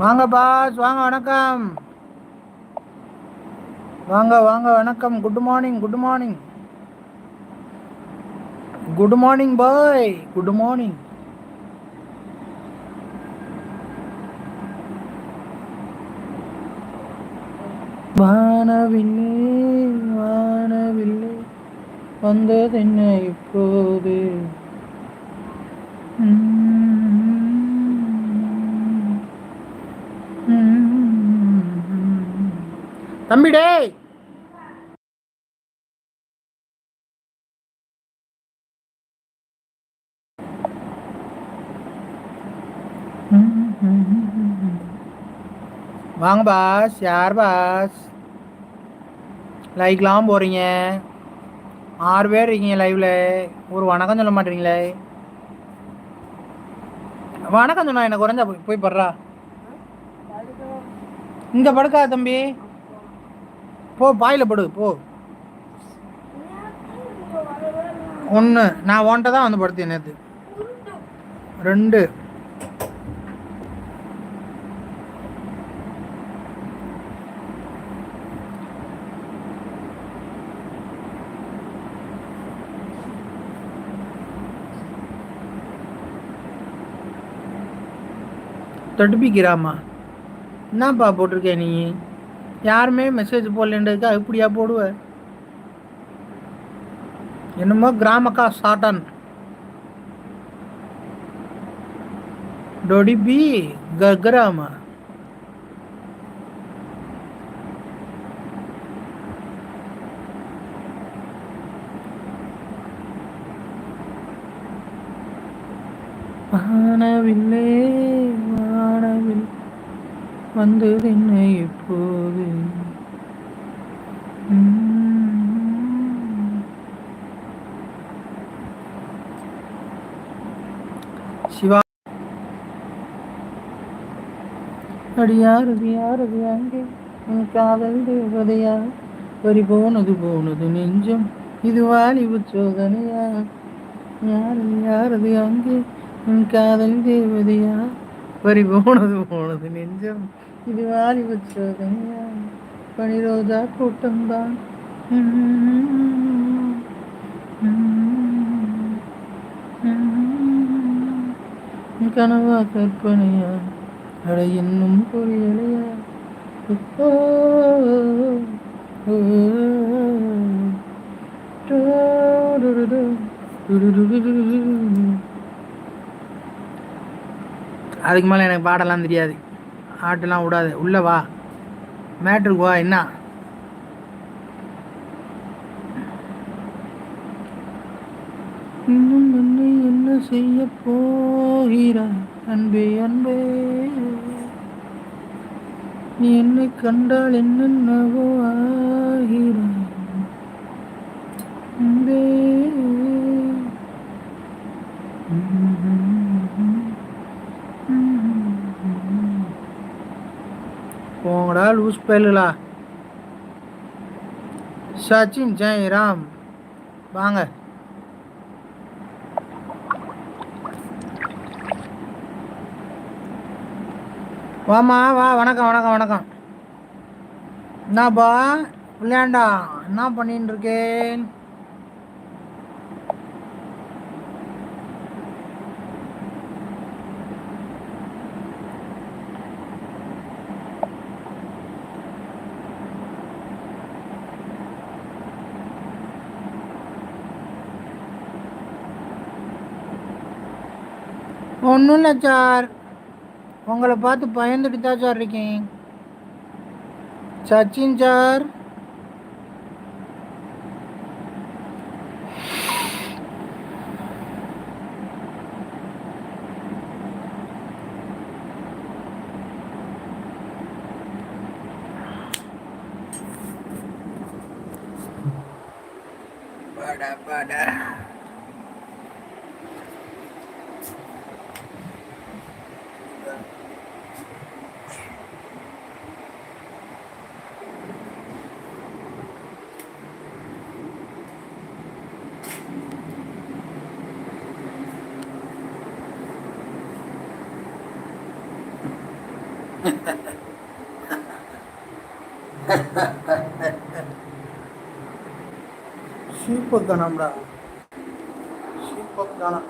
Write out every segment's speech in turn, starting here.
வாங்க பாஸ், வாங்க, வணக்கம். வாங்க வாங்க, வணக்கம். Good morning, good morning. Good morning bye, good morning. வானவில்லே, வானவில்லே, வந்ததென்ன இப்போது? தம்பி டேய், வாங்க பாஸ். யார் பாஸ்? லைக்லாம் போறீங்க, 6 பேர் இருக்கீங்க லைவ்ல. ஒரு வணக்கம் சொல்ல மாட்டீங்களே. வணக்கம் சொன்னா எனக்கு குறைஞ்சா போய் படுறா. இங்க படுக்காத தம்பி, போ பாயில படு போ. ஒன்று நான் ஒன்ட்ட தான் வந்து படுத்தேன் நேற்று. 2 தடுப்பிக்கிறாமா? என்னப்பா போட்டிருக்கேன் நீ? யாருமே மெசேஜ் போடலன்றதுக்கா இப்படியா போடுவ? என்னமோ கிராமக்கா சாட்டன் டொடிபி கக்ராமா. வானவில்லே, வானவில் வந்தது என்ன இப்போது? சிவா அடி யாரது யாரது அங்கே உன் காதல் தேவதையா? பறி போனது போனது நெஞ்சம், இது வாலிபு சோதனையா? யாரது யாரது அங்கே உன் காதல் தேவதையா? பறி போனது போனது நெஞ்சம், இது வாலிபு சோதனையா? பனி ரோஜா கூட்டம்தான். கனவா கற்பனையா? அட இன்னும் புரியலையா? ஓ, ஓ, அதுக்கு மேலே எனக்கு பாடலாம் தெரியாது. ஆட்டெல்லாம் விடாது. உள்ள வா, மேட்ருக்கு வா. என்ன இன்னும் என்னை என்ன செய்ய போகிறாய் அன்பே அன்பே? நீ என்னை கண்டால் என்னென்னவோ ஆகிறாய் அன்பே. போங்கடா லூஸ் பயலுகளா. சச்சின் ஜெயராம் வாங்க. வாமா வா. வணக்கம் வணக்கம் வணக்கம். என்னப்பா விளையாண்டா? என்ன பண்ணிட்டு இருக்கேன்? ஒன்றும் இல்லை சார், உங்களை பார்த்து பயந்துட்டு தான் சார் இருக்கேன். சச்சின் சார், பாடா பாடா. சீப்பக் காணாம்டா, சீப்பக் காணாம்.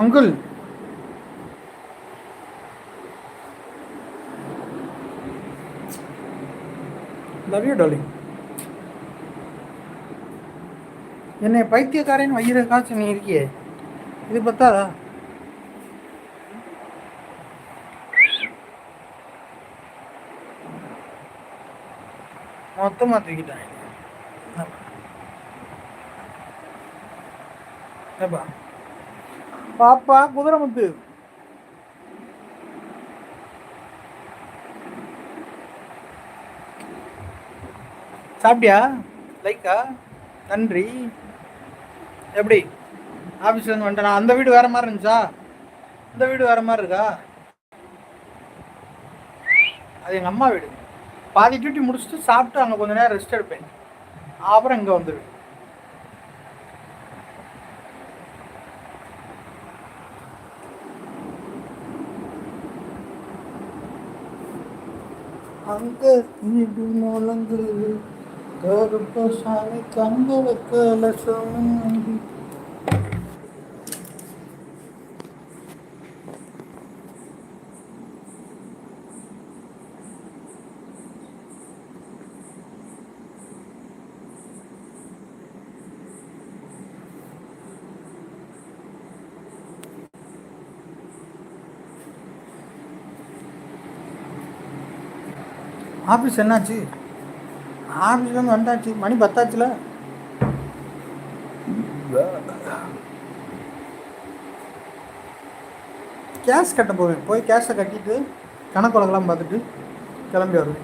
Uncle, love you darling. என்னை பைத்தியக்காரன் வயிறு காய்ச்சி நீ இருக்கியே, இது பத்தாதா? மொத்தமாக தூக்கிட்டாங்க. ஏப்பா பாப்பா குதிரை முத்து, சாப்பிட்டியா? லைக்கா, நன்றி. எப்படி ஆஃபீஸ்லேருந்து வந்துட்டேன். அந்த வீடு வேறு மாதிரி இருந்துச்சா? இந்த வீடு வேறு மாதிரி இருக்கா? அது எங்கள் அம்மா வீடு. பாதி டியூட்டி முடிச்சுட்டு சாப்பிட்டு அங்கே கொஞ்சம் நேரம் ரெஸ்ட் எடுப்பேன், அப்புறம் இங்கே வந்துடுவேன். அங்கே இது முழங்கு கருப்ப சாமி கங்க வைக்கல சாமி. ஆஃபீஸ் என்னாச்சு? ஆஃபீஸ்லேருந்து வந்தாச்சு, மணி 10 கேஷ் கட்ட போவேன். போய் கேஷை கட்டிட்டு கணக்கு வழக்கெல்லாம் பார்த்துட்டு கிளம்பி வருவேன்.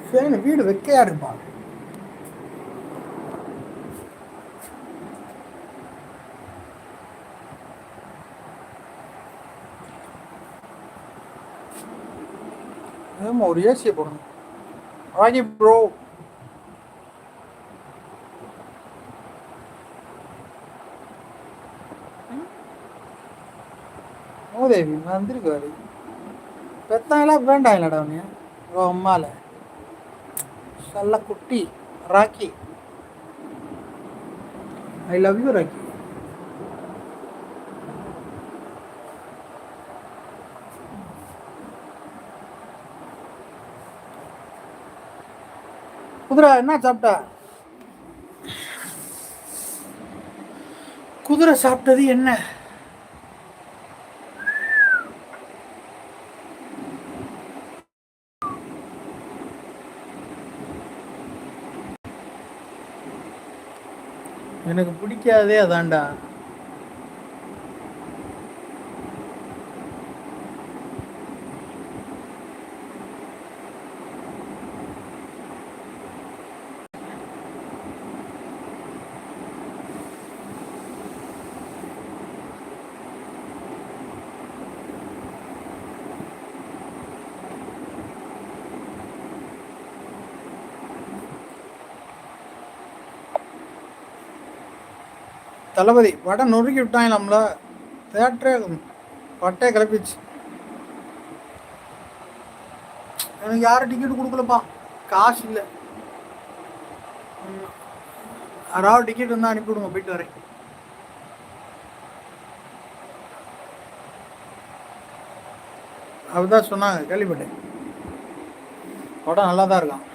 சரி, வீடு வெக்கையா இருக்குப்பா. ஒரு ஏசியை போடணும். வாங்கி ப்ரோ. மோதேவி வந்திருக்காரு. பெத்தாங்களா வேண்டாங்களடா அவனு அம்மால சல்ல குட்டி Rocky. I love you Rocky. குதிரை என்ன சாப்பிட்டா? குதிரை சாப்பிட்டது என்ன? எனக்கு பிடிக்காதே அதான்டா. தளபதி படம் நொறுக்கி விட்டாங்களாம்ல, தேட்டரே பட்டையை கிளப்பிச்சு. எனக்கு யாரும் டிக்கெட் கொடுக்கலப்பா, காசு இல்லை. யாராவது டிக்கெட் இருந்தால் அனுப்பிவிடுங்க, போயிட்டு வரேன். அப்படிதான் சொன்னாங்க, கேள்விப்பட்டேன். படம் நல்லா தான் இருக்கான்.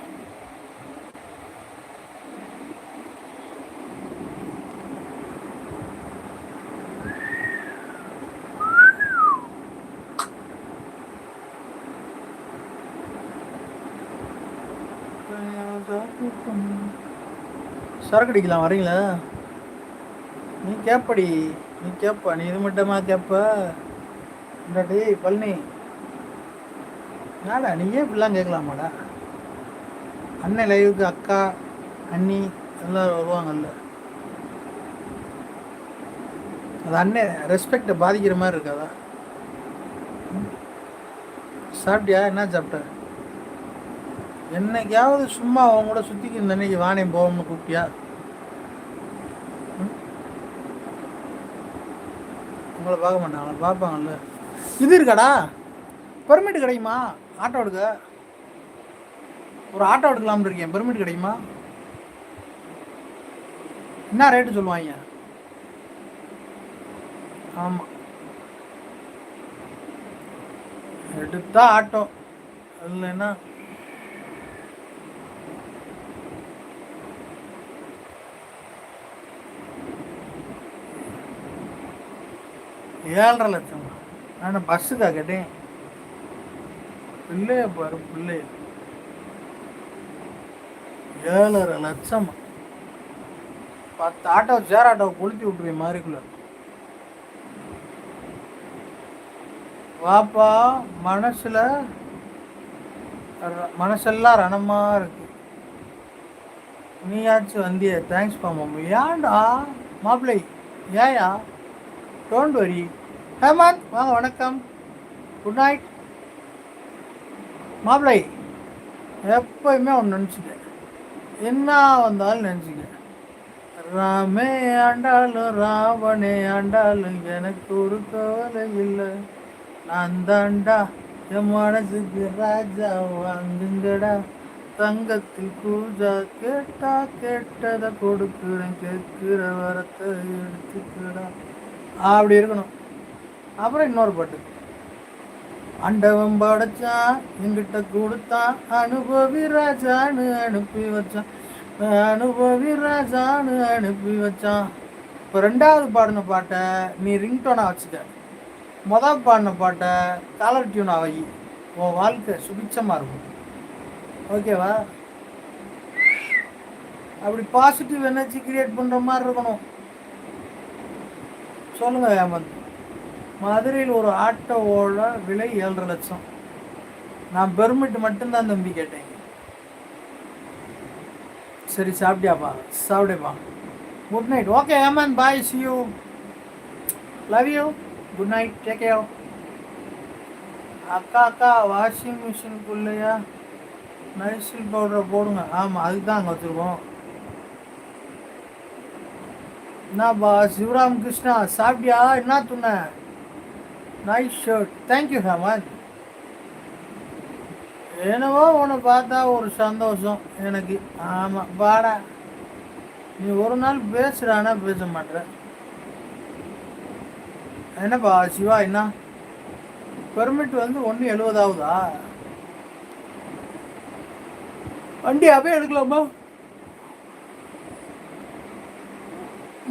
சரக்கு அடிக்கலாம் வரீங்களா? நீ கேப்படி, நீ கேப்ப, நீ இது மட்டுமா கேப்ப? டேய் பழனி, நாடா நீயே இப்படிலாம் கேட்கலாமாடா? அண்ணன் லைவுக்கு அக்கா அண்ணி எல்லோரும் வருவாங்கல்ல, அது அண்ணன் ரெஸ்பெக்டை பாதிக்கிற மாதிரி இருக்காதா? சாப்பிட்டியா? என்ன சாப்பிட்ட? என்னைக்காவது சும்மா அவங்க கூட சுற்றிக்கு இந்த அன்னைக்கு வானே போவோம்னு கூப்பிட்டியா? உங்களை பார்க்க மாட்டாங்களா? பார்ப்பாங்கல்ல. இது இருக்காடா, பெர்மிட் கிடைக்குமா ஆட்டோ எடுக்க? ஒரு ஆட்டோ எடுக்கலாம்னு இருக்கேன், பெர்மிட் கிடைக்குமா? என்ன ரேட்டு சொல்லுவாங்க? ஆமாம், எடுத்தா ஆட்டோ, இல்லைன்னா $7.5 லட்சம். நான் பஸ்ஸுக்கா கேட்டேன். பிள்ளைய பாரு, பிள்ளைய 7.5 லட்சம். 10 ஆட்டோ சேர் ஆட்டோவை கொளுத்தி விட்டுருவேன் மாதிரிக்குள்ள. வாப்பா, மனசெல்லாம் ரணமா இருக்கு. நீயாச்சும் வந்திய, தேங்க்ஸ் பா மாமா. ஏன்டா மாப்பிள்ளை, ஏயா? Don't worry. ஹேமந்த் வாங்க, வணக்கம், குட் நைட். மாப்பிள்ளை, எப்பயுமே ஒன்று நினச்சிக்க, என்ன வந்தாலும் நினச்சிக்க, ராமே ஆண்டாலும் ராவணே ஆண்டாலும் எனக்கு ஒரு கவலை இல்லை. நான் தாண்டா என் மனசுக்கு ராஜா, வாங்குங்கடா தங்கத்தில் பூஜா, கேட்டா கேட்டதை கொடுக்குறேன், கேட்குற வரத்தை எடுத்துக்கடா. அப்படி இருக்கணும். அப்புறம் இன்னொரு பாட்டு, ஆண்டவன் படைச்சான் என்கிட்ட கொடுத்தான், அனுபவி ராஜான்னு அனுப்பி வச்சான், அனுபவி ராஜான்னு அனுப்பி வச்சான். இப்போ 2வது பாடின பாட்டை நீ ரிங்டோனாக வச்சுக்க, மொதல் பாடின பாட்டை காலர் டியூனாக வை, உன் வாழ்க்கை சுபிச்சமாக இருக்கும். ஓகேவா? அப்படி பாசிட்டிவ் எனர்ஜி கிரியேட் பண்ணுற மாதிரி இருக்கணும். சொல்லுங்க ஹேமந்த். மதுரையில் ஒரு ஆட்டோவோட விலை 7.5 லட்சம். நான் பெர்மிட் மட்டும்தான் தம்பி கேட்டேன். சரி, சாப்பிட்டியாப்பா? சாப்பிடேப்பா. Good night. Okay Hemant, bye, see you, love you, good night, take care. அக்கா வாஷிங் மிஷினுக்குள்ளையா நைசில் பவுடரை போடுங்க. ஆமாம், அதுக்கு தான் அங்கே வச்சுருக்கோம். என்னப்பா சிவராம் கிருஷ்ணா, சாப்பிட்டியா? என்ன துண்ண? Nice shirt, thank you Hemant. என்னவோ உன்னை பார்த்தா ஒரு சந்தோஷம் எனக்கு. ஆமாம், பாடா, நீ ஒரு நாள் பேசுகிறானா பேச மாட்டேற. என்னப்பா சிவா, என்ன பெர்மிட் வந்து 1.70 வண்டி அப்படியே எடுக்கலாமா?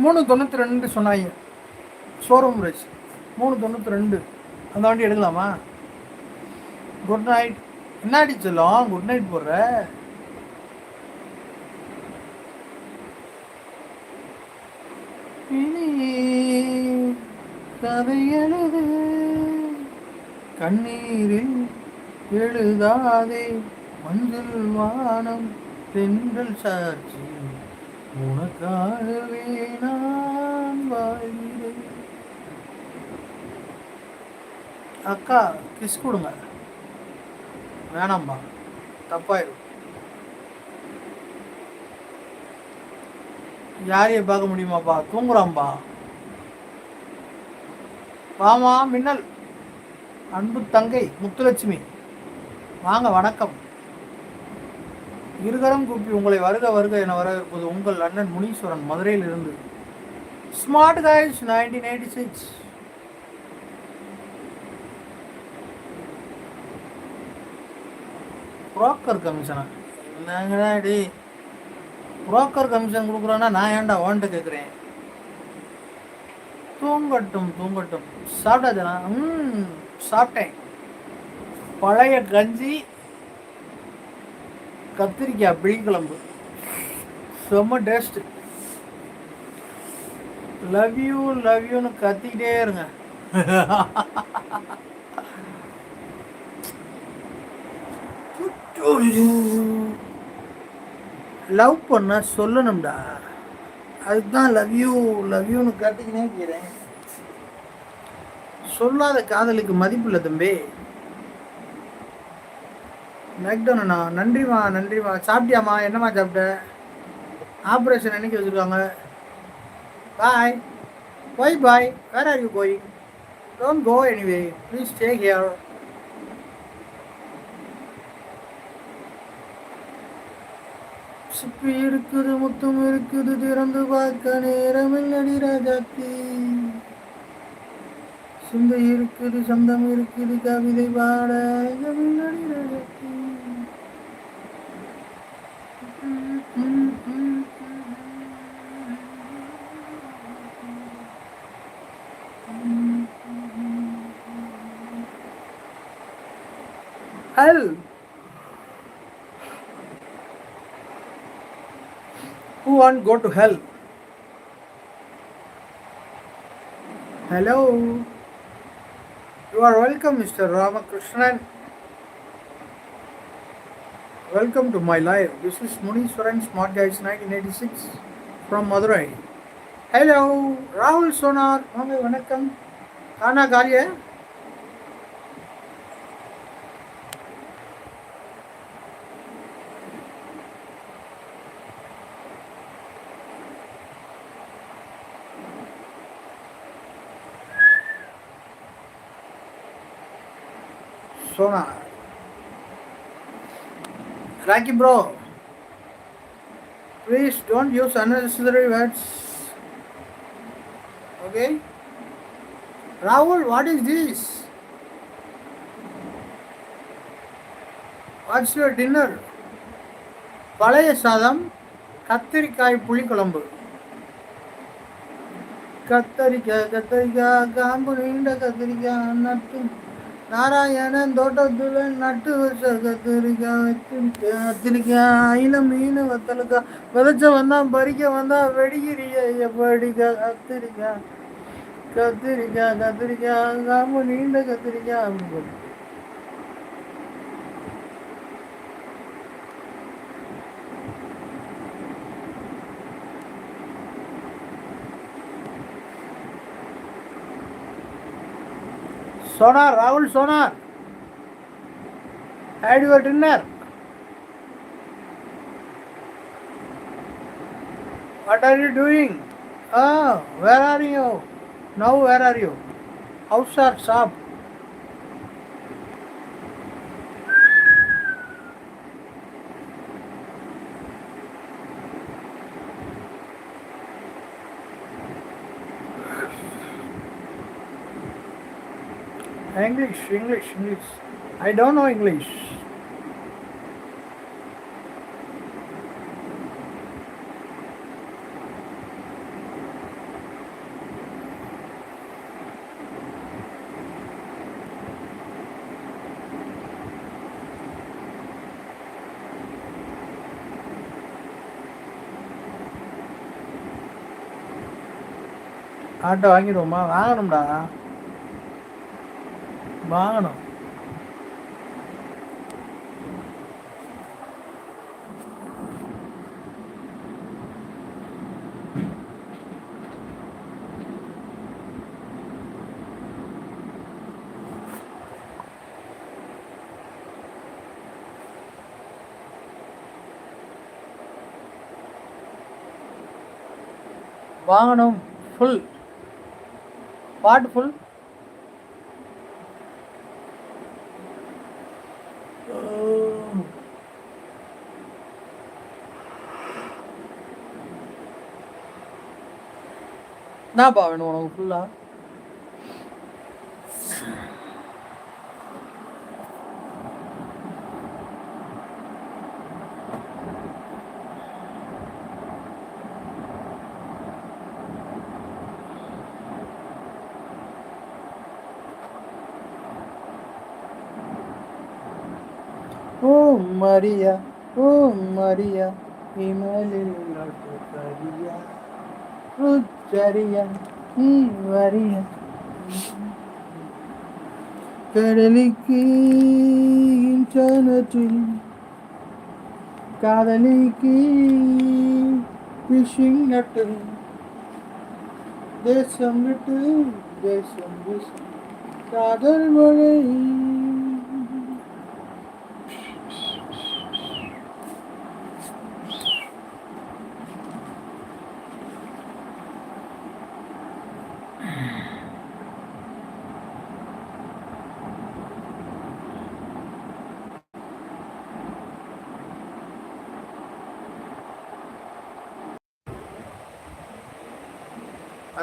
392 சொன்னாங்க ஷோரூம் ரைஸ். 392 அந்த வண்டி எடுக்கலாமா? Good night. என்னாடி சொல்லும் குட் நைட் போடுற? கதை எழுது கண்ணீரில் எழுதாதே, மஞ்சள் வானம் தென்றல் சாட்சி, உனக்காகவே நான் வாழ்கிறேன். அக்கா கிஸ் கொடுங்க. வேணாம்பா, தப்பாயிடும். யாரையும் பார்க்க முடியுமாப்பா? தூங்குறாம்பா. வாமா மின்னல், அன்பு தங்கை முத்துலட்சுமி வாங்க, வணக்கம். இருகரம் கூப்பி உங்களை வருக வருக என வரவேற்பது உங்கள் அண்ணன் முனீஸ்வரன் மதுரையில் இருந்து. Smart guys 1986. புரோக்கர் கமிஷனா? என்னங்கடா டி புரோக்கர் கமிஷன் கொடுக்குறோன்னா நான் ஏன்டா ஓன்ட்டு கேட்குறேன். தூங்கட்டும் தூங்கட்டும். சாப்பிட்டாச்சா? சாப்பிட்டேன். பழைய கஞ்சி கத்திரிக்காய் பிழிக்குழம்பு செம்ம டேஸ்ட். லவ் யூன்னு கத்திக்கிட்டே இருங்க. லவ் பண்ண சொல்லணும்டா, அதுதான் லவ் யூன்னு கத்திக்கினே இருக்கிறேன். சொல்லாத காதலுக்கு மதிப்பு இல்லை தம்பி. மேக்டோனா நன்றிமா நன்றிமா. சாப்பிட்டியாம்மா? என்னம்மா சாப்பிட்ட? ஆப்ரேஷன் என்னைக்கு வச்சுருக்காங்க? Bye bye bye. Where are you going? Don't go anyway, please stay here. சிப்பி இருக்குது முத்தம் இருக்குது திறந்து பார்க்க நேரமில்லடி ராஜாத்தி. சிந்தை இருக்குது சந்தம் இருக்குது கவிதை பாட நேரமில்லடி Rajathi. Hell. Who won't go to hell? Hello. You are welcome, Mr. Ramakrishnan. Welcome to my live. This is Muneeswaran Smart Guys 1986 from Madurai. Hello, Rahul Sonar. வாங்க வணக்கம். கானா காலியா? Sonar. Rocky bro, please don't use unnecessary words. Okay? Rahul, what is this? What's your dinner? பழைய சாதம் கத்திரிக்காய் புளிக்குழம்பு. கத்தரிக்காய் காம்பு நீண்ட கத்திரிக்காய் நட்டு நாராயணன் தோட்டத்துல நட்டு வச்ச கத்திரிக்காய் கத்திரிக்காயில மீன் வத்தலுக்காய் விதைச்ச வந்தா பறிக்க வந்தா வெடிக்கிறிய எப்படிக்கா கத்திரிக்காய் கத்திரிக்காய் காம்பு நீண்ட கத்திரிக்காய் அப்படின்னு. Sonar, Rahul Sonar, had your dinner? What are you doing? Where are you? Now where are you? House or shop? English. I don't know English. Auto வாங்கிடுவோமா? வாங்கணும்டா, வாங்கணும். வாங்கணும். Full pot full. என்னப்பா வேணும் உனக்கு ஃபுல்லா? ஓ மரியா, ஓ மரியா, இமலில் நாட்டுப்பரியா, ருச்சரியா, நீ வரியா, கடலுக்கு இன்டர்நெட்டில் காதலிக்கு விஷிங் நட்டு தேசம் விட்டு தேசம் தேசம் காதல் மழை.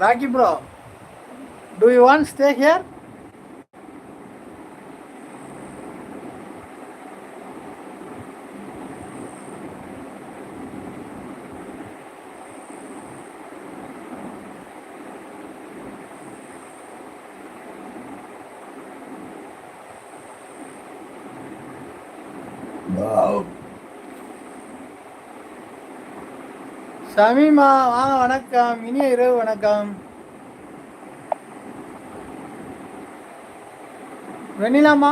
Raki bro, do you want to stay here? Wow. Shamima வாங்க, வணக்கம், இனிய இரவு வணக்கம். வெண்ணிலாமா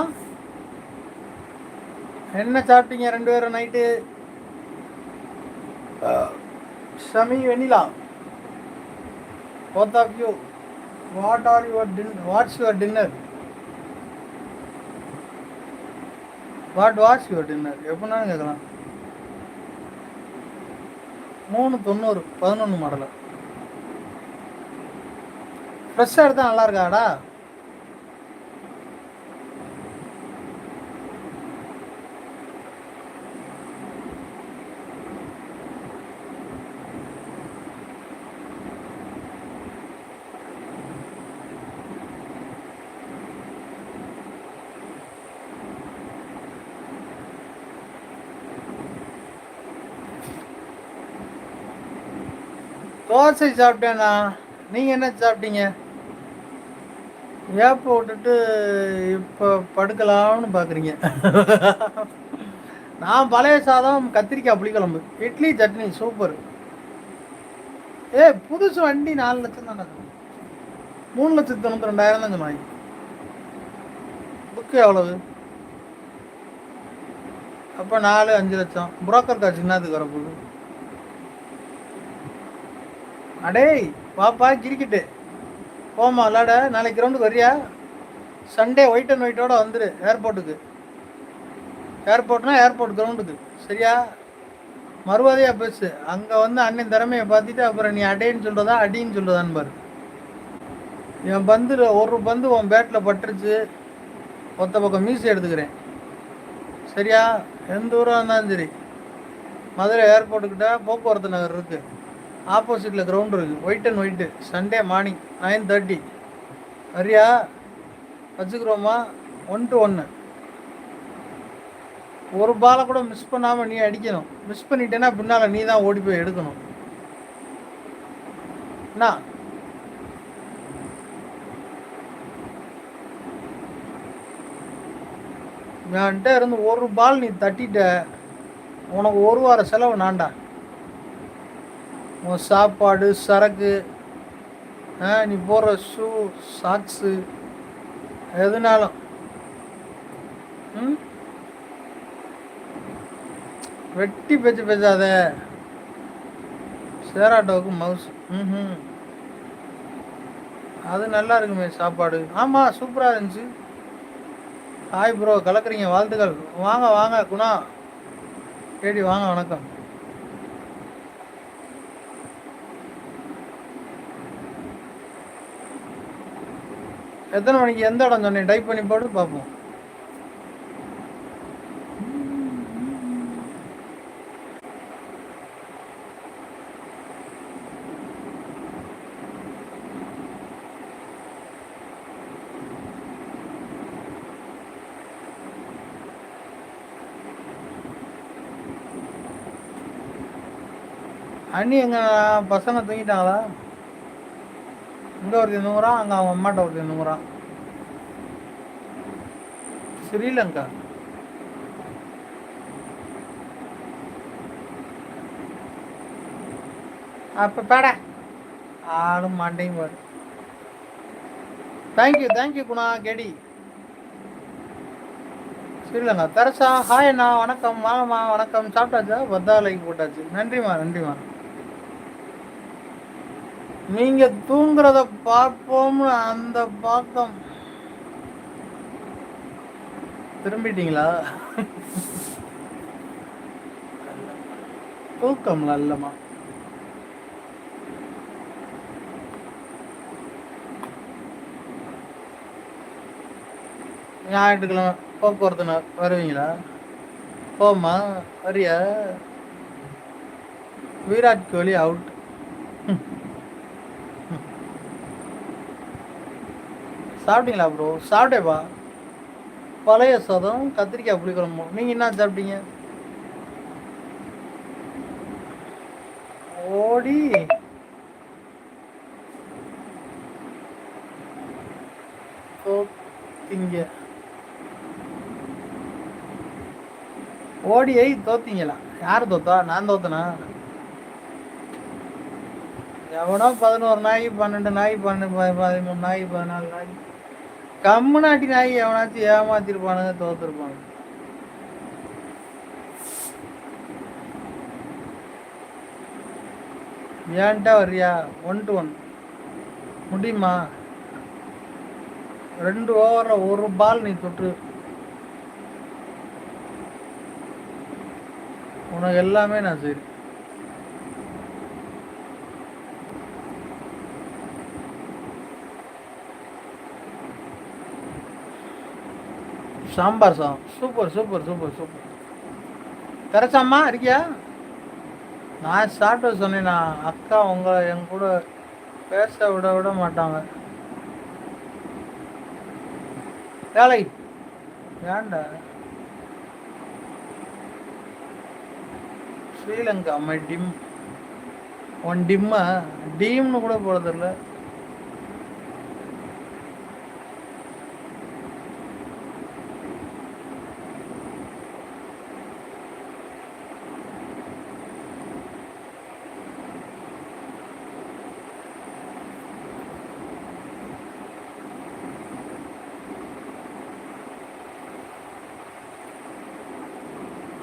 என்ன சாப்பிட்டீங்க ரெண்டு பேரும் night? Sami Vennila, both of you, what's your dinner? What was your dinner? எப்படின்னாலும் கேட்கலாம். 390 11 மாடல ஃப்ரெஷ்ஷாக எடுத்தால் நல்லா இருக்காடா. தோசை சாப்பிட்டேண்ணா. நீங்கள் என்ன சாப்பிட்டீங்க? வேப்ப விட்டுட்டு இப்போ படுக்கலாம்னு பார்க்குறீங்க. நான் பழைய சாதம் கத்திரிக்காய் புளிக்குழம்பு, இட்லி சட்னி சூப்பர். புதுசு வண்டி 4 லட்சம் தானே, 3,92,000 தான் சொன்னாங்க. புக்கு எவ்வளவு? அப்போ 4-5 லட்சம். புரோக்கர் காசு என்னத்துக்கு வரப்போகுது? அடே பாப்பா கிரிக்கெட்டு போமா விளாட. நாளைக்கு கிரவுண்டுக்கு வரியா? சண்டே ஒயிட் அண்ட் ஒயிட்டோட வந்துரு ஏர்போர்ட்டுக்கு. ஏர்போர்ட்னா ஏர்போர்ட் கிரவுண்டுக்கு, சரியா? மறுவாதையா பேசு. அங்கே வந்து அண்ணன் திறமையை பார்த்துட்டு அப்புறம் நீ அடேன்னு சொல்கிறதா அடின்னு சொல்கிறதான்னு பாரு. என் பந்து ஒரு பந்து உன் பேட்டில் பட்டுருச்சு, ஒத்த பக்கம் மீசி எடுத்துக்கிறேன், சரியா? எந்த ஊராக இருந்தாலும் சரி. மதுரை ஏர்போர்ட்டுக்கிட்ட போக்குவரத்து நகர் இருக்குது, ஆப்போசிட்டில் கிரவுண்ட் இருக்குது, white and white. Sunday morning 9:30 வரியா? வச்சுக்கிறோமா? 1-1. ஒரு பாலை கூட மிஸ் பண்ணாமல் நீ அடிக்கணும். மிஸ் பண்ணிட்டேன்னா பின்னால் நீ தான் ஓடி போய் எடுக்கணும். என்ன என்கிட்ட இருந்து ஒரு பால் நீ தட்டிட்ட, உனக்கு 1 வார செலவு நான்டா. உன் சாப்பாடு, சரக்கு, நீ போடுற ஷூ, சாக்ஸு, எதுனாலும். வெட்டி பேச்சு பேசாத. சேராட்டோவுக்கு மவுஸ். அது நல்லா இருக்குமே சாப்பாடு. ஆமாம், சூப்பராக இருந்துச்சு. ஹாய் ப்ரோ, கலக்குறீங்க, வாழ்த்துக்கள். வாங்க வாங்க குணா கேடி வாங்க, வணக்கம். எத்தனை மணிக்கு எந்த இடம் சொன்னேன்? டைப் பண்ணி போட்டு பார்ப்போம். அண்ணி எங்க பசங்க தூங்கிட்டாங்களா? இங்க ஒருத்தன் தூங்குறான், அங்க அவன் அம்மாட்ட ஒருத்தன் தூங்குறான். ஸ்ரீலங்கா. அப்ப பேட ஆளும் மாண்டையும் பாரு. தேங்க்யூ குணா கெடி. ஸ்ரீலங்கா தரசா ஹாய் அண்ணா, வணக்கம் வாங்கம்மா, வணக்கம். சாப்பிட்டாச்சா? பத்தா லைக் போட்டாச்சு. நன்றிம்மா. நீங்க தூங்குறத பார்ப்போம்னு அந்த பாக்கம் திரும்பிட்டீங்களா? தூக்கம் நல்லம்மா. ஞாயிற்றுக்கிழமை போக்குவரத்து வருவீங்களா? போம்மா, வரியா? விராட் கோலி அவுட். சாப்பிட்டீங்களா ப்ரோ? சாப்பிட்டேப்பா. பழைய சாதம் கத்திரிக்காய் புளிக்குழம்பு. நீங்க என்ன சாப்பிட்டீங்க? ஓடி தோத்தீங்க. ஓடியை தோத்தீங்களா? யாரு தோத்தா? நான் தோத்தனா? எவனோ 11 நாய் 12 நாய் 13 நாய் 14 நாய் கம்முனாட்டி நாய் எவனாச்சும் ஏமாத்திருப்பானுங்க, தோத்துருப்பானுங்க. ஏன்ட்டா வர்றியா? 1 to 1 முடியுமா? 2 ஓவர்ல ஒரு பால் நீ தொட்டு உனக்கு எல்லாமே நான் சரி. சாம்பார் சாதம் சூப்பர். கரைச்சாம்மா இருக்கியா? நான் சாப்பிட்ட சொன்னேன்னா அக்கா உங்களை என் கூட பேச விட மாட்டாங்க. வேலை ஏன்டா? ஸ்ரீலங்கா மை டிம் ஒன் டிம்மா டீம்னு கூட போடுறதில்ல.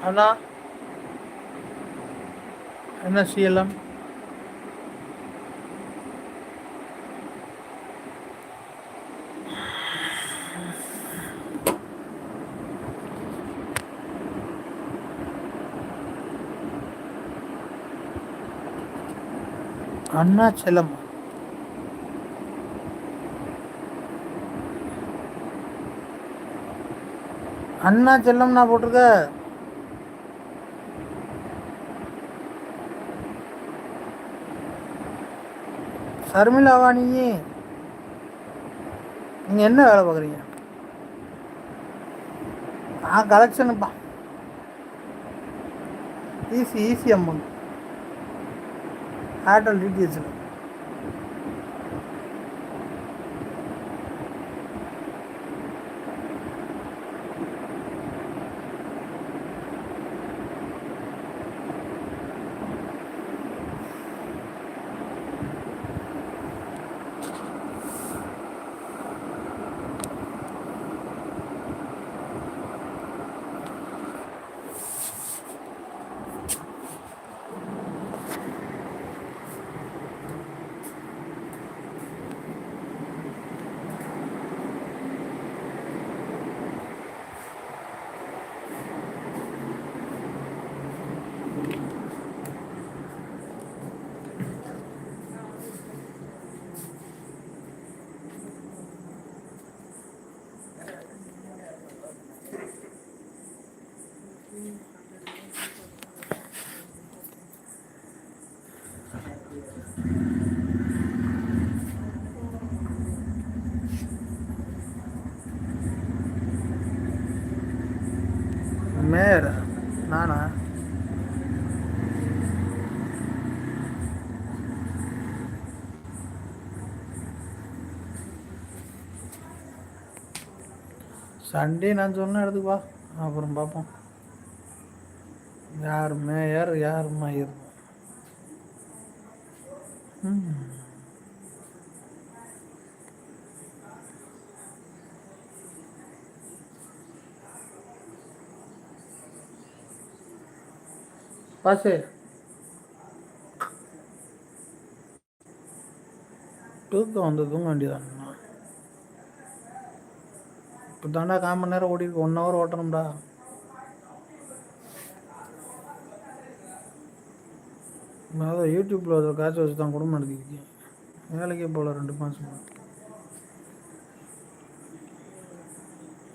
அண்ணா என்ன செய்யலாம்? அண்ணாச்சலம் அண்ணாச்சலம் நான் போட்டிருக்க. சர்மிளாவா நீங்க என்ன வேலை பார்க்குறீங்க? கலெக்ஷனுப்பா ஈஸி அமௌண்ட். ஏர்டெல் டிடிஹெச்சில் மேயர் நானா? சண்டே நான் சொன்ன இடத்துக்கு வா, அப்புறம் பார்ப்போம். யார் மேயர் யார் மயிர். பாசு தூக்கம் வந்து தூங்க வேண்டியதான். இப்போ தாண்டா 1/4 மணி நேரம் ஓடி 1 ஹவர் ஓட்டணும்டா. அதான் யூடியூப்பில் ஒரு காசு வச்சு தான் குடும்பம் நடத்திக்கிட்டேன். வேலைக்கே போகல 2 மாதம்.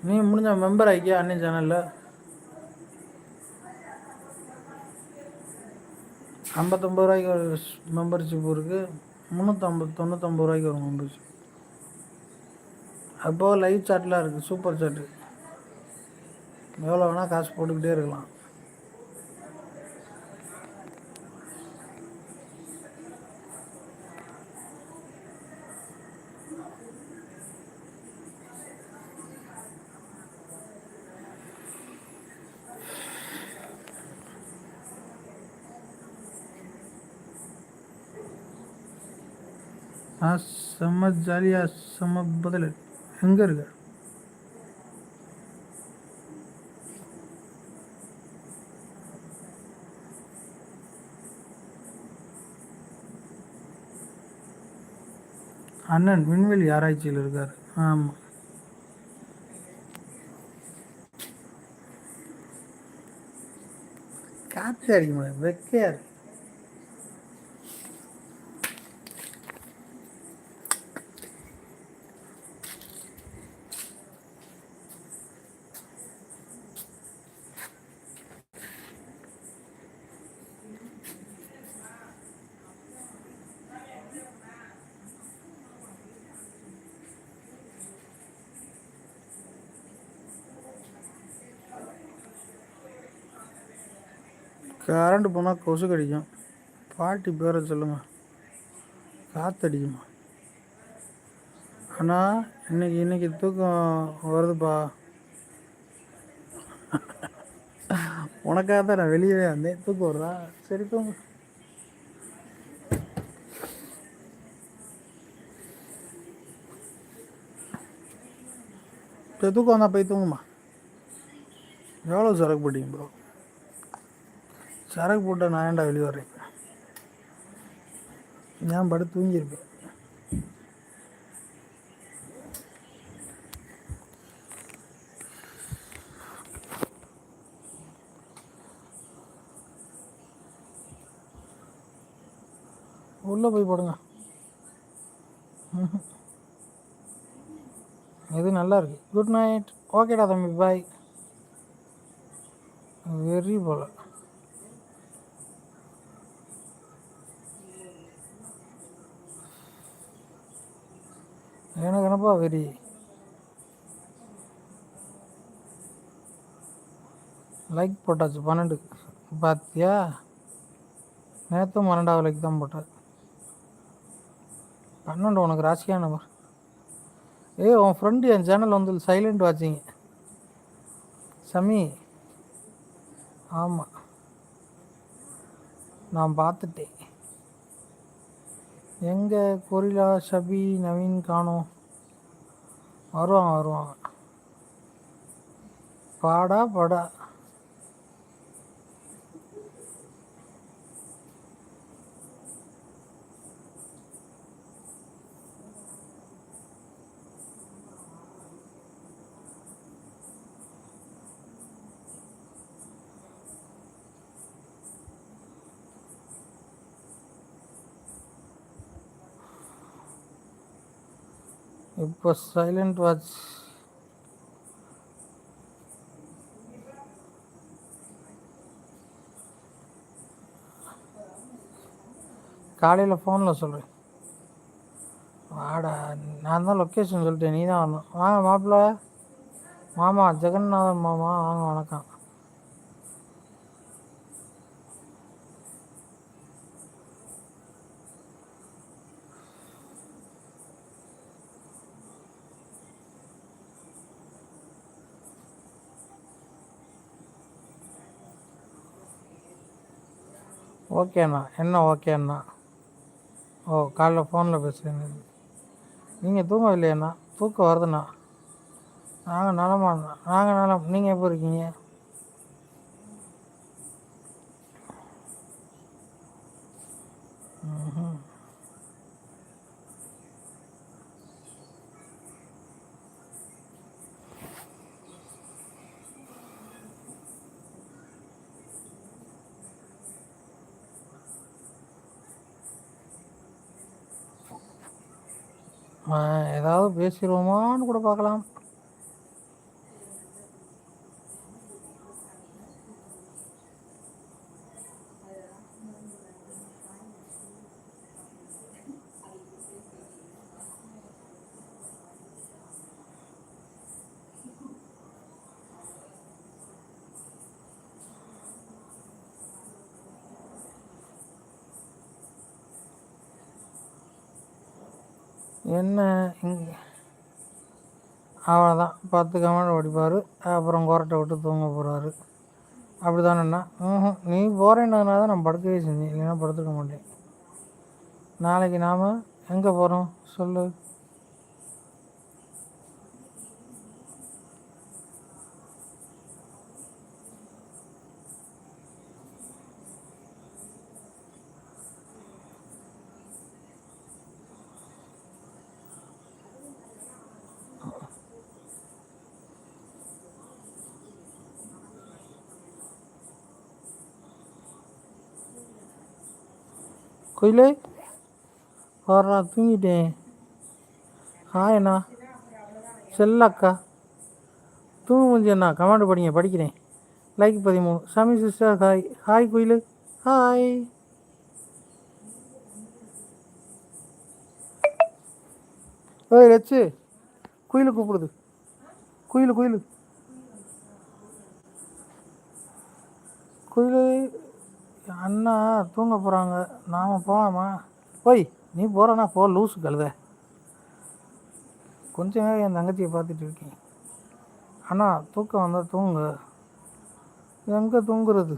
நீ முடிஞ்ச மெம்பர் ஆகியா அண்ணன் சேனலில்? 59 ரூபாய்க்கு ஒரு மெம்பர்ஷிப் இருக்குது. 399 ரூபாய்க்கு ஒரு மெம்பர்ஷிப். அப்போ லைவ் சாட்லாம் இருக்குது, சூப்பர் சாட்டு. எவ்வளோ வேணால் காசு போட்டுக்கிட்டே இருக்கலாம். செம்ம ஜாலியாக செம்ம பதில். எங்கே இருக்கு? அண்ணன் விண்வெளி ஆராய்ச்சியில் இருக்கார். ஆமாம், காற்று அடிக்க முடியாது, வெக்கையா இருக்கு. கரண்ட் போனால் கொசு கடிக்கும். பாட்டி பேரை சொல்லுங்க. காற்றடிக்குமா? ஆனால் இன்னைக்கு தூக்கம் வருதுப்பா. உனக்காக தான் நான் வெளியவே வந்தேன். தூக்கம் வருதா? சரி தூங்க. தூக்கம் வந்தால் போய் தூங்குமா. எவ்வளோ சரக்கு போட்டீங்க ப்ரோ? சரக்கு போட்டால் நான் ஏன்டா வெளியே வர்றேன்? நான் படுத்து தூங்கியிருப்பேன். உள்ளே போய் போடுங்க. இது நல்லா இருக்கு. Good night. ஓகேடா தம்பி, பாய். வெறி போல. எனக்கு என்னப்பா வெறி? லைக் போட்டாச்சு 12. பார்த்தியா? நேற்றும் 12வது லைக் தான் போட்டார். 12 உனக்கு ராசியான நம்பர். உன் ஃப்ரெண்டு என் சேனல் வந்து சைலண்ட் வாட்சிங் சமி. ஆமாம், நான் பார்த்துட்டேன். எங்கே கொரிலா ஷபி நவீன் காணோம்? வருவாங்க. பாடா. இப்போ சைலண்ட் வாட்ச். காலையில் ஃபோனில் சொல்கிறேன். வாடா, நான் தான் லொக்கேஷன் சொல்லிட்டேன், நீ தான் வரணும். வாங்க மாப்பிள்ள, மாமா ஜெகநாதன் மாமா, வாங்க, வணக்கம். ஓகேண்ணா. என்ன ஓகேண்ணா? ஓ, காலைல ஃபோனில் பேசுகிறேங்க. நீங்கள் தூங்கவில்லையாண்ணா? தூக்கம் வருதுண்ணா. நாங்கள் நலமாண்ணா. நாங்கள் நலம். நீங்கள் எப்போ இருக்கீங்க? ஏதாவது பேசிடுவோமான்னு கூட பார்க்கலாம். என்ன இங்கே அவ்வளோதான். 10 கமெண்ட் ஓடிப்பார். அப்புறம் கொரட்டை விட்டு தூங்க போகிறாரு. அப்படி தானேண்ணா? நீ போகிறேன்னதுனால தான் நான் படுக்கவே செஞ்சேன், இல்லைன்னா படுத்துக்க மாட்டேன். நாளைக்கு நாம் எங்கே போகிறோம் சொல்லு? கோயிலே வர்றா, தூங்கிட்டேன். ஹாய் அண்ணா, செல்லக்கா. தூங்க முடிஞ்சண்ணா. கமெண்ட் படிங்க, படிக்கிறேன். லைக் 13. சாமி சிஸ்டர் ஹாய். ஹாய் குயிலு. ஹாய். ஓய் லட்சு, குயிலு கூப்பிடுது. குயிலு குயிலு குயிலு. அண்ணா தூங்க போகிறாங்க, நாம் போகலாமா? ஓய், நீ போகிறனா போ, லூஸு கழுத. கொஞ்சம் நேரம் என் தங்கச்சியை பார்த்துட்டு இருக்கேன். அண்ணா தூக்கம் வந்தால் தூங்க. எங்கே தூங்குறது?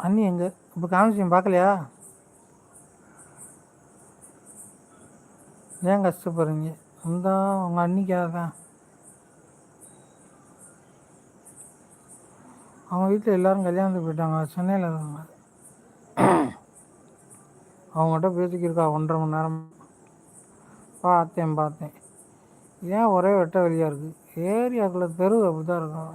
அண்ணி எங்கே? இப்போ காமிச்சியம் பார்க்கலையா? ஏன் கஷ்டப்படுறீங்க? இந்த உங்கள் அன்னிக்காக தான். அவங்க வீட்டில் எல்லோரும் கல்யாணத்துக்கு போயிட்டாங்க, சென்னையில் இருக்காங்க. அவங்ககிட்ட பேசிக்கிருக்கா 1.5 மணி நேரம். பார்த்தேன். ஏன் ஒரே வெட்ட வெளியாக இருக்குது? ஏரியாக்குள்ளே தெரு அப்படி தான் இருக்கும்.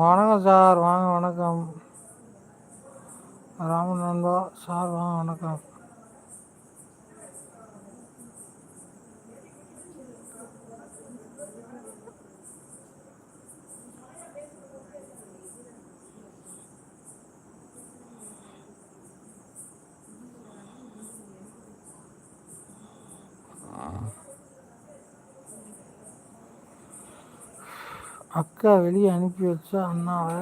வணக்கம் சார், வாங்க. வணக்கம் ராமன் நண்பா சார், வாங்க. வணக்கம். அக்கா வெளியே அனுப்பி வச்சா அண்ணாவை?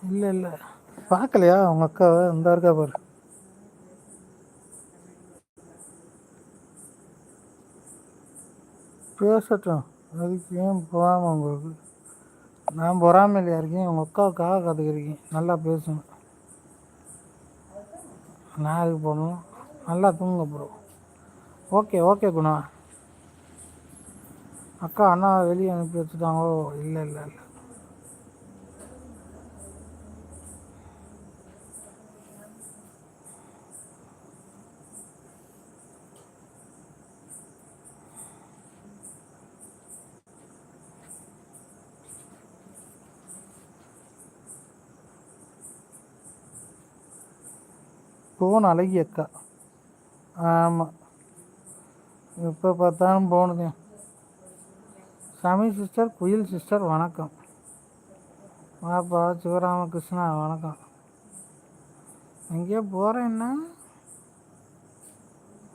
இல்லை பார்க்கலையா அவங்க அக்காவை? இந்த இருக்கா பாரு. பேசட்டும், அதுக்கு ஏன் போகாமல் உங்களுக்கு? நான் பொறாமையிலையா இருக்கேன்? உங்கள் அக்காவுக்காக கற்றுக்கிருக்கேன். நல்லா பேசணும். நான் அதுக்கு போகணும். நல்லா தூங்க போகிறோம். ஓகே குணா. அக்கா அண்ணாவை வெளியே அனுப்பி வச்சுட்டாங்களோ? இல்லை. போன அழகி அக்கா. ஆமாம், எப்போ பார்த்தாலும் போனது. சாமி சிஸ்டர், குயில் சிஸ்டர் வணக்கம். வாப்பா சிவராமகிருஷ்ணா வணக்கம். எங்கேயோ போகிறேன்னா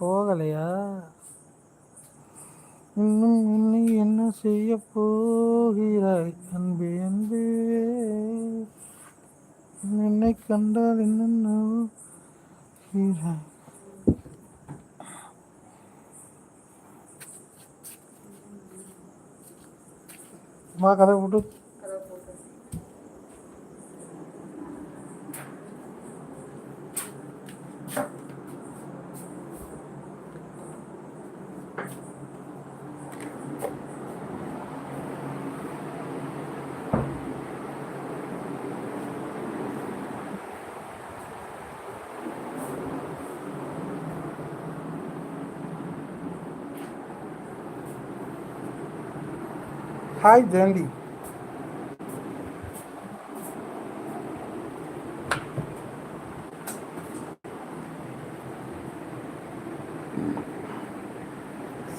போகலையா? இன்னும் இன்னை என்ன செய்ய போகிறாய் அன்பே அன்பே, என்னை கண்டால் என்னென்ன கதை போட்டு ஹாய் ஜெயந்தி.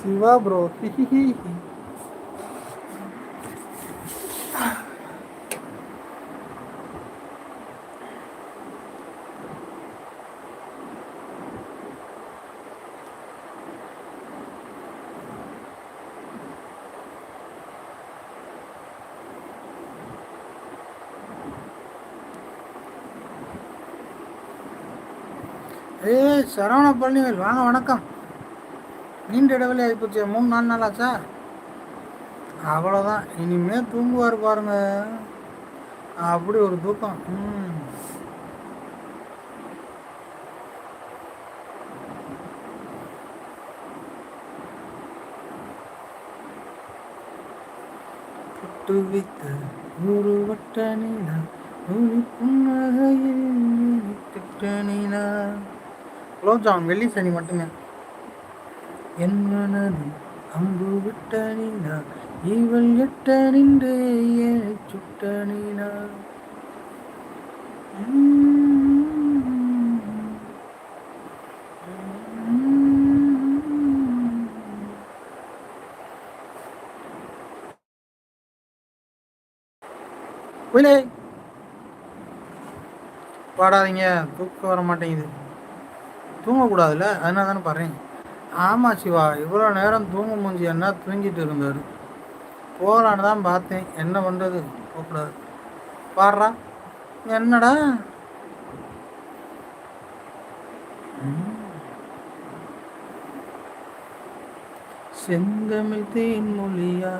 சிவா ப்ரோ. சரவண பழனிவேல் வாங்க, வணக்கம். நீண்ட இடைவெளி ஆகிப்போச்சு, 3-4 நாள் ஆச்சா? அவ்வளோதான், இனிமேல் தூங்குவார் பாருங்க, அப்படி ஒரு தூக்கம். புட்டு வைத்த ஒரு வட்ட நீலா, குலோப்ஜாம் வெள்ளி சனி மட்டுமே. என் மனது அம்பு விட்ட நீலா, இவள் எட்ட நின்று சுட்ட நீலா. குயிலே பாடாதீங்க, தூக்கம் வர மாட்டேங்குது. தூங்கக்கூடாதுல்ல, அதனால தானே பாடுறேன். ஆமாம் சிவா, இவ்வளோ நேரம் தூங்க மூஞ்சி என்ன தூங்கிட்டு இருந்தார். போகலான்னு தான் பார்த்தேன், என்ன பண்ணுறது, போகக்கூடாது. பாடுறா என்னடா. செந்தமிழ் தேன் மொழியா,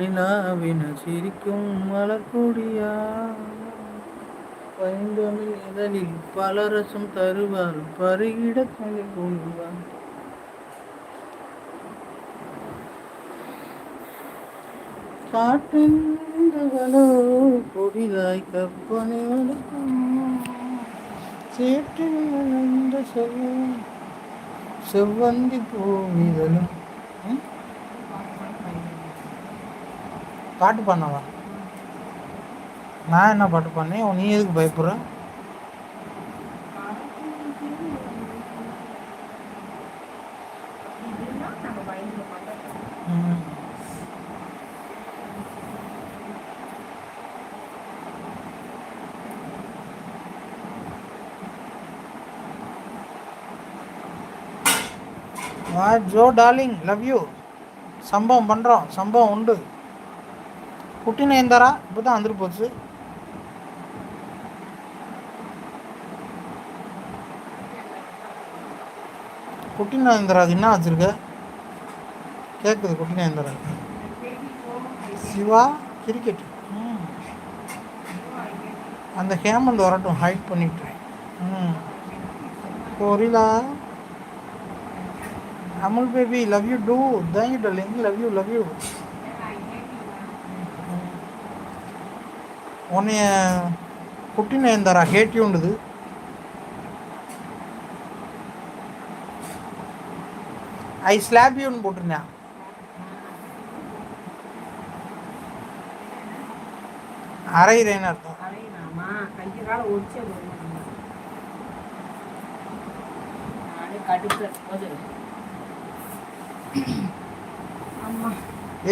நிலாவின சிரிக்கும் மலர்கொடியா, பைந்தமிழ் இதழில் பலரசம் தருவார், பருகிட தலை கொள்வார். காட்டின்களோ பொடிதாய் கற்பனை வளர்க்கும், சேற்றில் வளர்ந்த செவ்வந்தி பூவிதழும். பாட்டு பண்ணவா? நான் என்ன பாட்டு பண்ணேன்? நீ எதுக்கு பயப்படுற? Joe darling, love you. சம்பவம் பண்ணுறோம், சம்பவம் உண்டு. குட்டி நயன்தாரா இப்போ தான் வந்துட்டு போச்சு. குட்டி நயன்தாரா அது என்ன வச்சுருக்க? கேட்குது குட்டி நயன்தாரா. சிவா கிரிக்கெட். அந்த ஹேமந்த் வரட்டும், ஹைட் பண்ணிட்டு. Gorilla Amul baby, love you too. Thank you darling, love you love you. உன்னைய குட்டி நயன்தாரா ஹேட்டியுண்டுது. ஐ ஸ்லாப் யூன்னு போட்டிருந்தேன். அரைகிறேன்னு அர்த்தம்.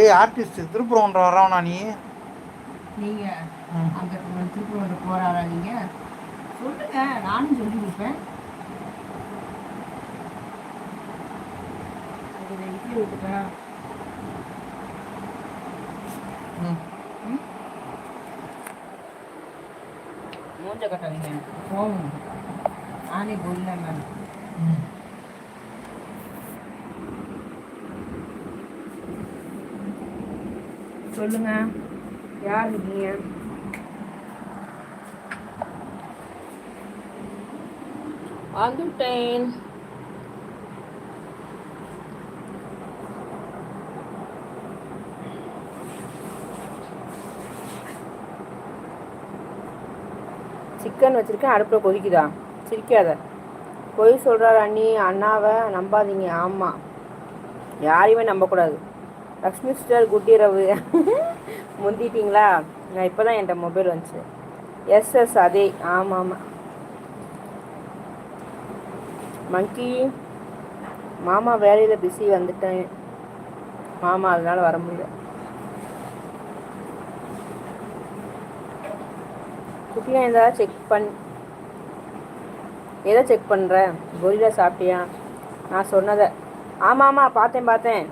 ஏய் ஆர்டிஸ்ட் திருப்பூர் வரவனா நீ? நீங்க அங்க திருப்பூர் போறாரா? நீங்க சொல்லுங்க, நானும் சொல்லி கொடுப்பேன். இதை இட்லி விட்டுப்பா. ம் மூஞ்ச கட்டாதீங்க, எனக்கு கோவம். நானே பொருள் மேம். ம் சொல்லுங்க, யார் இருக்கீங்க? வந்துட்டேன். சிக்கன் வச்சுருக்கேன், அடுப்பில் கொதிக்குதா? சிரிக்காத. பொய் சொல்கிறார் அண்ணி, அண்ணாவை நம்பாதீங்க. ஆமாம், யாரையுமே நம்பக்கூடாது. லக்ஷ்மி சிஸ்டர் குட் இரவு. முந்திட்டீங்களா? நான் இப்போ தான் என்கிட்ட மொபைல் வந்துச்சு. எஸ் அதே. ஆமாம் ஆமாம். மங்கி மாமா வேலையில் பிஸி, வந்துட்டேன் மாமா, அதனால் வர முடியல. குட்டியாக இருந்தால் எதை செக் பண்ணுற? கொரில்லா சாப்பிட்டியா? நான் சொன்னதை. ஆமாம் ஆமாம், பார்த்தேன்.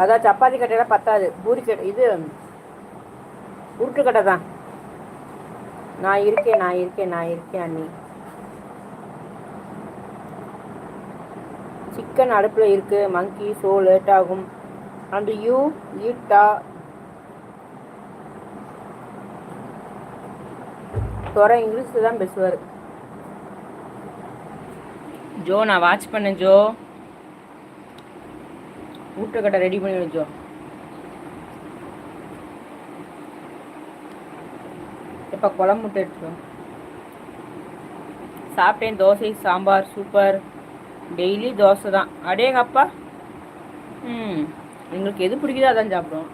அதான் சப்பாத்தி கட்டையெல்லாம் பத்தாது, பூரி கட்டை, இது உருட்டு கட்டை தான். நான் இருக்கேன் அண்ணி. சிக்கன் அடுப்பில் இருக்குது மங்கி, ஸோ லேட் ஆகும். அண்ட் யூ ஈட்டா துறை இங்கிலீஷில் தான் பேசுவார். ஜோ, நான் வாட்ச் பண்ணேன் ஜோ. ஊட்டக்கட்டை ரெடி பண்ணி ஜோ. இப்போ குழம்பு முட்டை எடுத்துக்கோ. சாப்பிட்டேன், தோசை சாம்பார் சூப்பர். டெய்லி தோசை தான். அடேங்கப்பா. எங்களுக்கு எது பிடிக்குதோ அதான் சாப்பிடுவோம்.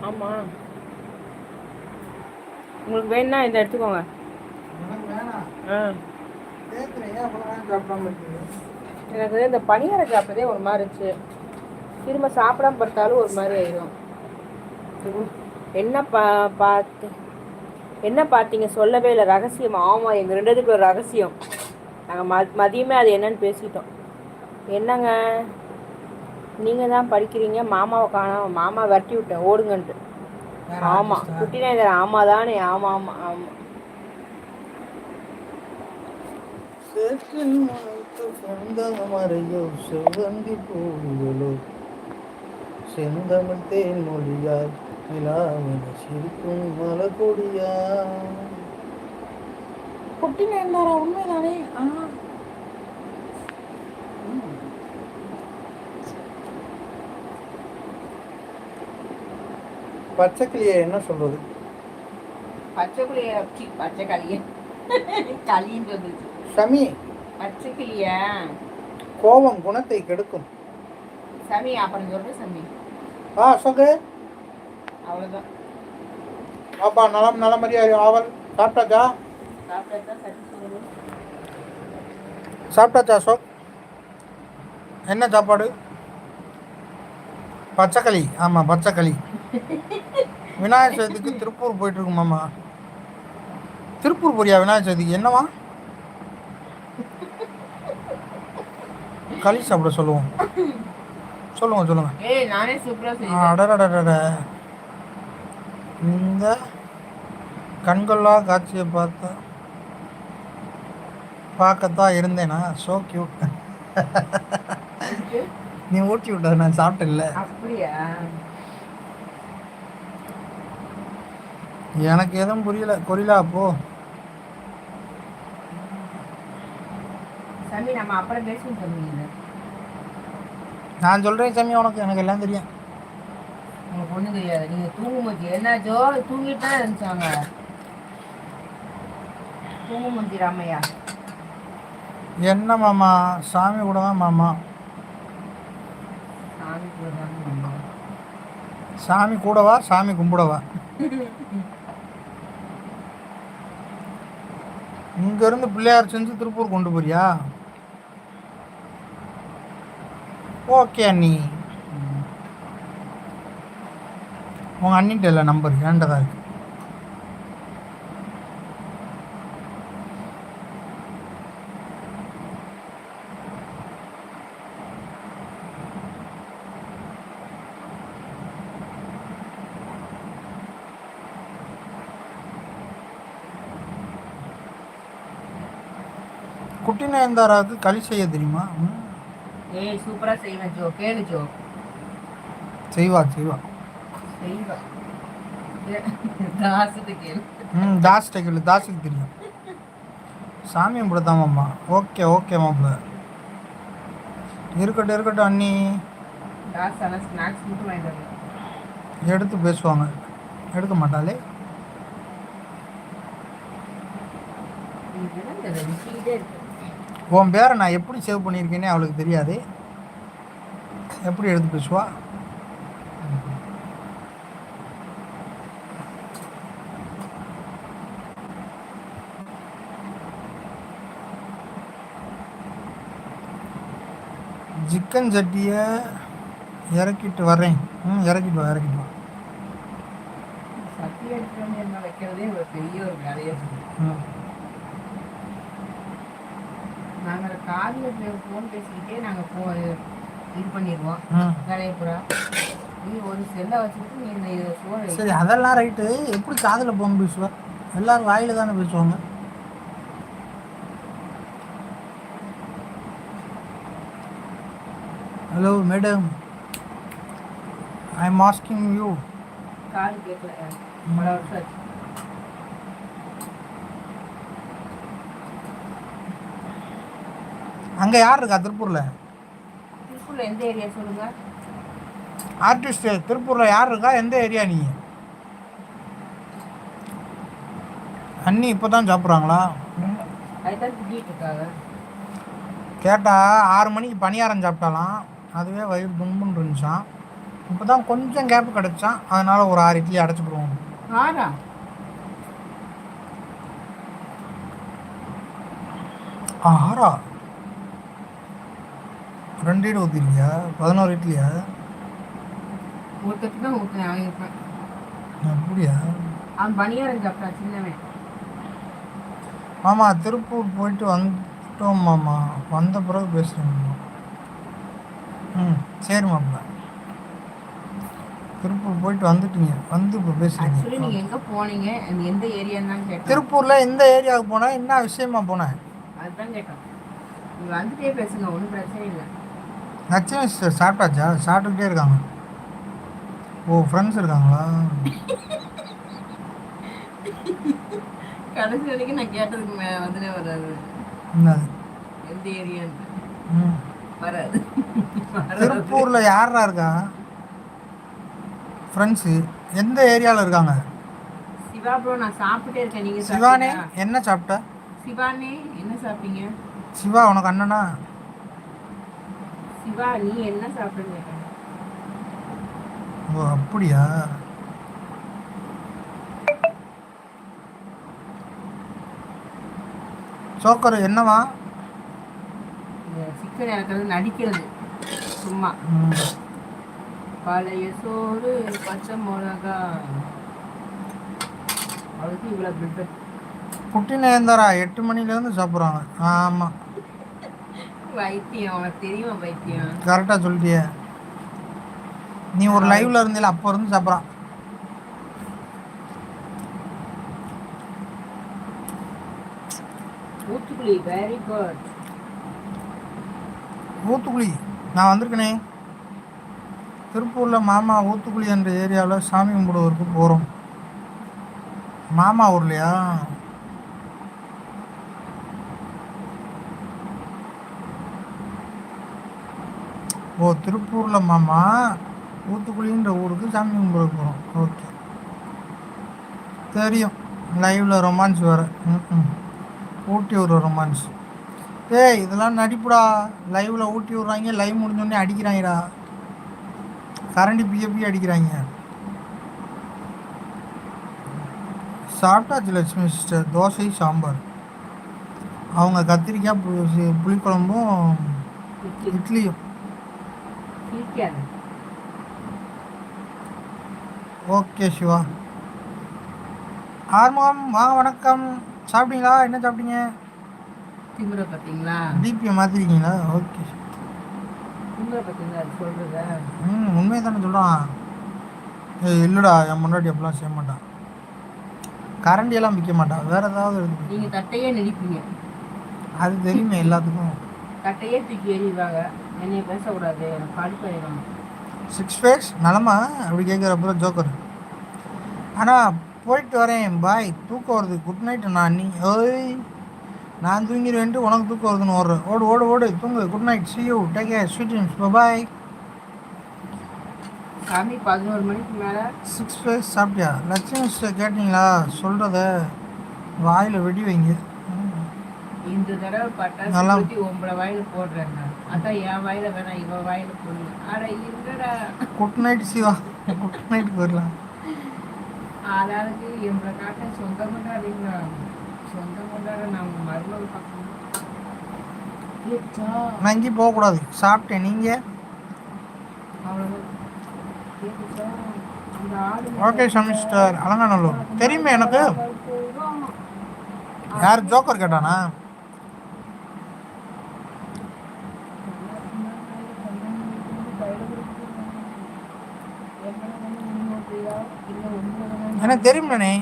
ஆமாம், உங்களுக்கு வேணும்னா இதை எடுத்துக்கோங்க. எனக்கு இந்த பனியாரை சாப்பிட்டதே ஒரு மாதிரி இருந்துச்சு. திரும்ப சாப்பிடாம படுத்தாலும் ஒரு மாதிரி ஆயிடும். என்ன பார்த்தீங்க? சொல்லவே இல்லை. ரகசியம். ஆமாம், எங்கள் ரெண்டுத்துக்கு ஒரு ரகசியம். நாங்கள் மதியமே அது என்னன்னு பேசிட்டோம். என்னங்க நீங்கள் தான் படிக்கிறீங்க, மாமாவை காணோம், மாமா விரட்டி விட்டேன் ஓடுங்கன்ட்டு. ஆமாம் குட்டினா இதை. ஆமாம் தானே. ஆமாம். செவ்வந்தி பூங்களோ செந்தமிழ் தேன் மொழியால் சிரிக்கும் மலகொடியா. குட்டினா இருந்தாரா? உண்மைதானே? பச்சைக்கிளியை என்ன சொல்றது? பச்சைக்கிளிய களின்னு சொல்லுச்சு சமி. பச்சைக்கிளிய கோபம் குணத்தை கெடுக்கும். சமி அப்புறம் சொல்ற சமி. சொல்லு. அவ்வளோதான். பாப்பா நலம் மாதிரியா ஆவல். சாப்பிட்டாச்சா? சாப்பிட்டாச்சா அசோக்? என்ன சாப்பாடு? பச்சைக்களி. ஆமாம், பச்சைக்களி. விநாயகர் சதுர்த்திக்கு திருப்பூர் போயிட்டுருக்கு மாமா. திருப்பூர் போறியா விநாயகர் சதுர்த்திக்கு? என்னவா களி சாப்பிட சொல்லுவோம். சொல்லுங்க. அடடடட, இந்த கண்கொள்ளா காட்சியை பார்க்கத்தான் இருந்தேனா? So cute. நீ ஊட்டி விட்ட, நான் சாப்பிட்டேன்ல. அப்படியா? எனக்கு எதுவும் புரியல. கொரில்லா அப்போ சாமி, நம்ம அப்புறம் பேசுவோம் சொல்லுவீங்க. நான் சொல்கிறேன் சாமி, எனக்கு எல்லாம் தெரியும். உங்களுக்கு ஒன்றும் தெரியாது. நீங்கள் தூங்கும்போது என்னாச்சோ தூங்கிட்டு தான் இருந்துச்சாங்க. தூங்குமூஞ்சி ராமையா. என்ன மாமா? சாமி கூட தான் மாமா. சாமி கூட தான் மாமா. சாமி கூடவா? சாமி கும்பிடவா? இங்கேருந்து பிள்ளையார் செஞ்சு திருப்பூர் கொண்டு போறியா? ஓகே அண்ணி. உங்கள் அண்ணிட்ட இல்லை நம்பர், ஏண்டதா இருக்கு. குட்டி நயன்தாராவுக்கு களி செய்ய தெரியுமா? ஏய் சூப்பரா செய்வேன் ஜோ, கேளு ஜோ. செய்வா செய்வா செய்வா. தாசத்தை கேளு. தாஸ்கிட்ட கேளு, தாஸுக்கு தெரியும். சாமி கும்பிடத்தாமாம்மா. ஓகே ஓகே மாப்பிள்ள, இருக்கட்டும் இருக்கட்டும் அண்ணி. தாஸ் ஆனால் ஸ்நாக்ஸ் மட்டும் வாங்கிட்டு எடுத்து பேசுவாங்க, எடுக்க மாட்டாளே. உன் பேரை நான் எப்படி சேவ் பண்ணியிருக்கேனே அவளுக்கு தெரியாது, எப்படி எடுத்து பேசுவா? சிக்கன் சட்டியை இறக்கிட்டு வரேன். இறக்கிட்டு வா இறக்கிட்டு வா. சட்டி எடுத்து வைக்கிறதே ஒரு பெரிய ஒரு வேலையாக இருக்குது. நாங்கள் காலையில் ஃபோன் பேசிக்கிட்டே நாங்கள் இது பண்ணிடுவோம் வேலையை பூரா. நீ ஒரு செல்லை வச்சுக்கிட்டு நீ இந்த ஃபோன். சரி அதெல்லாம் ரைட்டு, எப்படி காதில் ஃபோன் பேசுவேன்? எல்லோரும் வாயில் தானே பேசுவாங்க. Hello madam, I am asking you. காது கேட்கல, பல வருஷம் ஆச்சு. அங்கே யார் இருக்கா திருப்பூரில்? திருப்பூரில் எந்த ஏரியா சொல்லுங்க? ஆர்டிஸ்ட் திருப்பூரில் யார் இருக்கா? எந்த ஏரியா நீ? அண்ணி இப்போ தான் சாப்பிட்றாங்களா? அதுதான் திட்டிகிட்டு இருக்காங்க. கேட்டால் 6 மணிக்கு பணியாரம் சாப்பிட்டாலாம், அதுவே வயிறு தும்புன்னு இருந்துச்சான். இப்போ தான் கொஞ்சம் கேப்பு கிடச்சான், அதனால் ஒரு 6 இட்லி அடைச்சிக்கிடுவோம். 6 2 இட்லி ஊற்றிருக்கியா? 11 இட்லியா? ஊற்றத்துக்கு தான் ஊற்றினேன் அவன். அப்படியா? அவன் பணியாரம் சாப்பிட்டான் சின்னவன். மாமா திருப்பூர் போயிட்டு வந்துட்டோம் மாமா, வந்த பிறகு பேசுகிறேன். சரி மாப்பிள்ள, திருப்பூர் போயிட்டு வந்துட்டீங்க, வந்து இப்போ பேசுகிறீங்க. நீங்கள் எங்கே போனீங்க, எந்த ஏரியான்னு தான் கேட்டேன். திருப்பூரில் எந்த ஏரியாவுக்கு போனேன், என்ன விஷயமா போனேன் அதுதான் கேட்டேன். நீங்கள் வந்துட்டே பேசுங்க, ஒன்றும் பிரச்சனை இல்லை. லட்சுமி சிஸ்டர் சாப்பிட்டாச்சா? சாப்பிட்டுக்கிட்டே இருக்காங்க. ஓ ஃப்ரெண்ட்ஸ் இருக்காங்களா? கடைசி வரைக்கும் நான் கேட்டதுக்கு வந்துனே வராது. என்னது எந்த ஏரியான்னு வராது. திருப்பூரில் யாரா இருக்கா ஃப்ரெண்ட்ஸு? எந்த ஏரியாவில் இருக்காங்க? சிவா ப்ரோ, நான் சாப்பிட்டே இருக்கேன். நீங்கள் சிவானே என்ன சாப்பிட்ட? சிவானே என்ன சாப்பிட்டீங்க? சிவா உனக்கு அண்ணனா? சிவா நீ என்ன சாப்பிடுங்க? ஓ அப்படியா? சோக்கர் என்னவா? சிக்கன் இறக்குறது நடிக்கிறது சும்மா. பழைய சோறு பச்சை மிளகா, அதுக்கு இவ்வளோ பில்டப். குட்டி நயன்தாரா 8 மணிலேருந்து சாப்பிட்றாங்க. ஆமாம் வைத்தியம், உனக்கு தெரியுமா வைத்தியம்? கரெக்டாக சொல்லிட்டிய. நீ ஒரு லைவ்ல இருந்தில, அப்போ இருந்து சாப்பிட்றான். Oothukuzhi, very good. ஊத்துக்குழி நான் வந்திருக்கனே. திருப்பூரில் மாமா ஊத்துக்குழி என்ற ஏரியாவில் சாமி கும்பிடுவதற்கு போகிறோம். மாமா ஊர்லையா? ஓ திருப்பூரில் மாமா, ஊத்துக்குழின்ற ஊருக்கு சாமி கும்பிட போகிறோம். ஓகே தெரியும். லைவில் ரொமான்ஸ் வேறு. ஊட்டி ஒரு ரொமான்ஸ். ஏய் இதெல்லாம் நடிப்புடா. லைவில் ஊட்டி விட்றாங்க, லைவ் முடிஞ்சோடனே அடிக்கிறாங்கடா, கரண்டி பிஏபி அடிக்கிறாங்க. சாப்பிட்டாச்சு லட்சுமி சிஸ்டர், தோசை சாம்பார். அவங்க கத்திரிக்காய் புளிக்குழம்பும் இட்லியும். ஓகே சிவா. ஆர்மம் வாங்க, வணக்கம். சாப்பிட்டீங்களா? என்ன சாப்பிட்டீங்க? திமுறை பார்த்தீங்களா? டிபியை மாற்றிருக்கீங்களா? ஓகே. திமுறை பார்த்தீங்களா சொல்கிறத? உண்மையை தானே சொல்கிறான். இல்லைடா, என் முன்னாடி அப்படிலாம் செய்ய மாட்டான், கரண்டியெல்லாம் விற்க மாட்டான், வேறு ஏதாவது நீங்கள் தட்டையே நடிப்பீங்க. அது தெரியுமே எல்லாத்துக்கும். கட்டையே தூக்கி எறிவாங்க. என்னைய பேசக்கூடாது, எனக்கு கடுப்பாயிடும். 6 ஃபேஸ் நலமா அப்படி கேட்குறப்ப ஜோக்கர். ஆனால் போயிட்டு வரேன் பாய், தூக்கம் வருது, குட் நைட் நான். நீ ஓய் நான் தூங்கிடுவேன்ட்டு உனக்கு தூக்கம் வருதுன்னு ஓடுறேன். ஓடு ஓடு ஓடு தூங்கு. Good night, see you, take care, sweet dreams, bye. சாமி 11 மணிக்கு மேலே 6 ஃபேஸ் சாப்பிட்டியா? லட்சுமி சிஸ்டர் கேட்டிங்களா? சொல்கிறத வாயில் வெடி வைங்க. இந்த தடவை பட்டாசு ஊற்றி உங்களை வாயில் போடுறேன். அதான் என் வாயில் வேணாம், இவன் வாயில் போடல. அட இல்லடா. Good night Siva, good night போயிடலாம். ஆளாளுக்கு எங்களை காட்ட சொந்தம் கொண்டாடுறீங்களா? சொந்தம் கொண்டாட நாங்கள் மருமகள் பார்க்கணும். நான் எங்கேயும் போகக்கூடாது, சாப்பிட்டேன். நீங்கள்? ஓகே சமிஸ்டர் அலங்காநல்லூர் தெரியுமே எனக்கு. யார் ஜோக்கர் கேட்டானா? எனக்கு தெரியுமாண்ணே.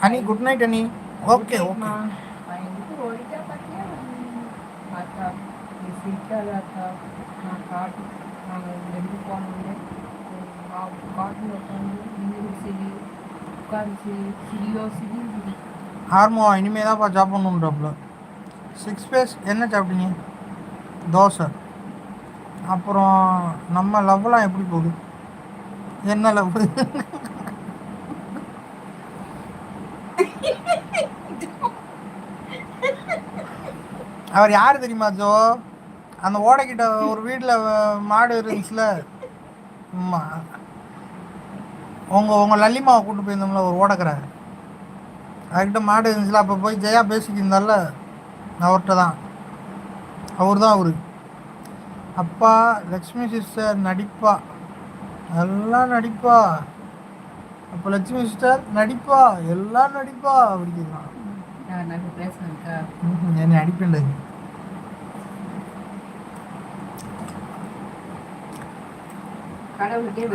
அனி குட் நைட் அனி. Okay okay. நான் காட்டு நாங்கள் ரெண்டு போனோம். காட்டில் உட்காந்து சிரி உட்காந்து சிரியோ சிரி. ஹார்மோ இனிமே தான்ப்பா சாப்பிட்ணுன்றப்பல. 6 ஃபேஸ் என்ன சாப்பிட்டீங்க? தோசை. அப்புறம் நம்ம லவ்லாம் எப்படி போகுது? என்ன லவ்? அவர் யார் தெரியுமா ஜோ? அந்த ஓடைக்கிட்ட ஒரு வீட்டில் மாடு இருந்துச்சுல, உங்கள் லல்லிமாவை கூப்பிட்டு போயிருந்தோம்ல ஒரு ஓடக்கரை, அதுக்கிட்ட மாடு இருந்துச்சுல. அப்போ போய் ஜெயா பேசிக்கிருந்தால, அவர்கிட்ட தான். அவர் தான் அவர். அப்பா லக்ஷ்மி சிஸ்டர் நடிப்பா, எல்லாம் நடிப்பா. அப்போ லட்சுமி சிஸ்டர் நடிப்பா, எல்லாம் நடிப்பா அப்படிங்கிறான். என்னை அடிப்பேன்.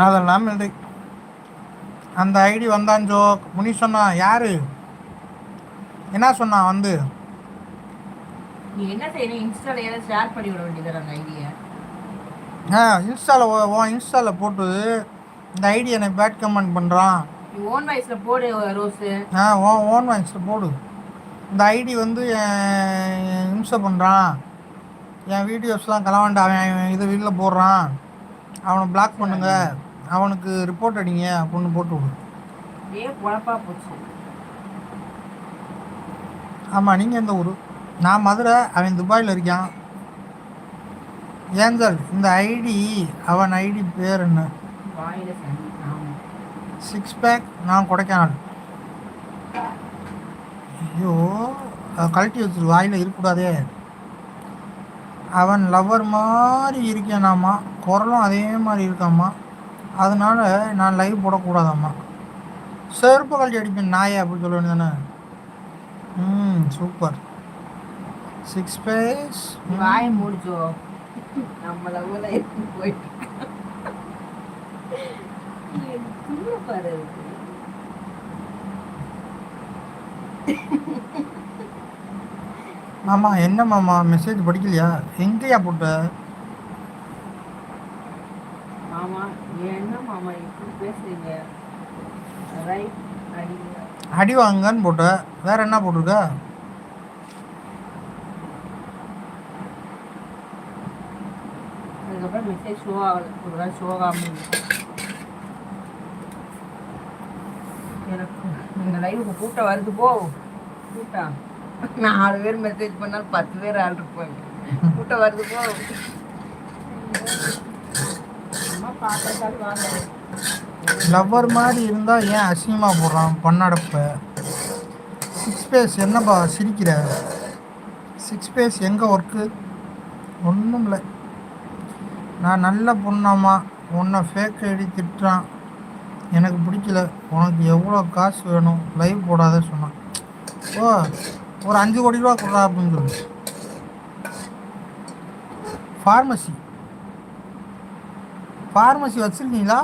அதெல்லாம் இல்லை. அந்த ஐடி வந்தான் ஜோக் முனி சொன்னா. யாரு என்ன சொன்னா? வந்து நீ என்ன செய்யணும், இன்ஸ்டால ஏதாவது ஷேர் பண்ணி விட வேண்டியது அந்த ஐடியை. இன்ஸ்டாவில் போட்டு இந்த ஐடி எனக்கு பேட் கமெண்ட் பண்ணுறான். ஓன் வாய்ஸில் போடு ரோஸு. ஓன் வாய்ஸில் போடு. இந்த ஐடி வந்து இம்சை பண்ணுறான், என் வீடியோஸ்லாம் கலவாண்டா, அவன் இது வீட்டில் போடுறான், அவனை பிளாக் பண்ணுங்க, அவனுக்கு ரிப்போர்ட் அடிங்க அப்படின்னு போட்டு விடு. பொழப்பா போச்சு. ஆமாம். நீங்கள் எந்த ஊர்? நான் மதுரை, அவன் துபாயில் இருக்கான். ஏஞ்சல் இந்த ஐடி, அவன் ஐடி பேர் என்ன? 6 பேக். நான் கொடைக்கானல். ஐயோ கழட்டி வச்சிரு, வாயில் இருக்கக்கூடாதே. அவன் லவ்வர் மாதிரி இருக்கேனாம்மா, குரலும் அதே மாதிரி இருக்காம்மா, அதனால நான் லைவ் போடக்கூடாதாம்மா. செருப்பு கழட்டி அடிப்பேன் நாயே அப்படின்னு சொல்ல வேண்டியதானே. சூப்பர். 6 பேஸ் வாய் முடிச்சோ. நம்ம லவ்ல போயிட்டு பாரு. மாமா என்ன மாமா மெசேஜ் படிக்கலையா? எங்கேயா போட்ட? மாமா என்ன மாமா இப்படி பேசுறீங்க? அடி வாங்கன்னு போட்ட, வேற என்ன போட்டிருக்க? அதுக்கப்புறம் மெசேஜ் ஷோ ஆகலை, ஒரு வேளை ஷோ ஆகாமல். எனக்கு இந்த லைவுக்கு கூட்டம் வருது போ. கூட்டம் 4 பேர் மெசேஜ் பண்ணாலும் 10 பேர் ஆள் இருப்பாங்க. கூட்டம் வருது போ. அம்மா பார்த்தாலும் வாங்க. லவ்வர் மாதிரி இருந்தால் ஏன் அசிங்கமாக போடுறான் பண்ணாடப்ப? 6 பேஸ் என்னப்பா சிரிக்கிற? 6 பேஸ் எங்கே ஒர்க்கு? ஒன்றும் இல்லை. நான் நல்ல பொண்ணாம்மா, உன்னை ஃபேக் ஐடி திட்டுறான், எனக்கு பிடிக்கல, உனக்கு எவ்வளோ காசு வேணும், லைவ் போடாத சொன்னான். ஓ ஒரு 5 கோடி ரூபா கொடுறா அப்படின்னு சொல்லு. ஃபார்மசி வச்சுருக்கீங்களா?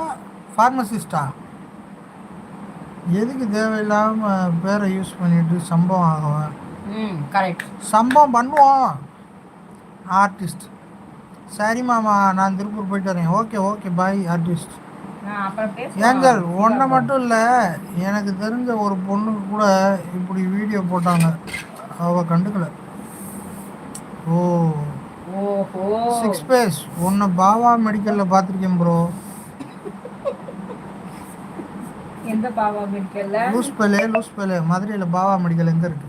ஃபார்மசிஸ்டா? எதுக்கு தேவையில்லாமல் பேரை யூஸ் பண்ணிட்டு சம்பவம் ஆகும்? கரெக்ட். சம்பவம் பண்ணுவோம். ஆர்டிஸ்ட். சரி மாமா, நான் திருப்பூர் போயிட்டு வரேன். Okay okay bye artist. Angel ஒன்றை மட்டும் இல்லை, எனக்கு தெரிஞ்ச ஒரு பொண்ணுக்கு கூட இப்படி வீடியோ போட்டாங்க, அவள் கண்டுக்கல. ஓ ஓஹோ, 6 பேஸ் உன்னை பாவா மெடிக்கலில் பார்த்துருக்கேன் ப்ரோ. எந்த பாவா மெடிக்கல்ல? லூஸ் பேலே மதுரையில் பாவா மெடிக்கல் எங்கே இருக்கு?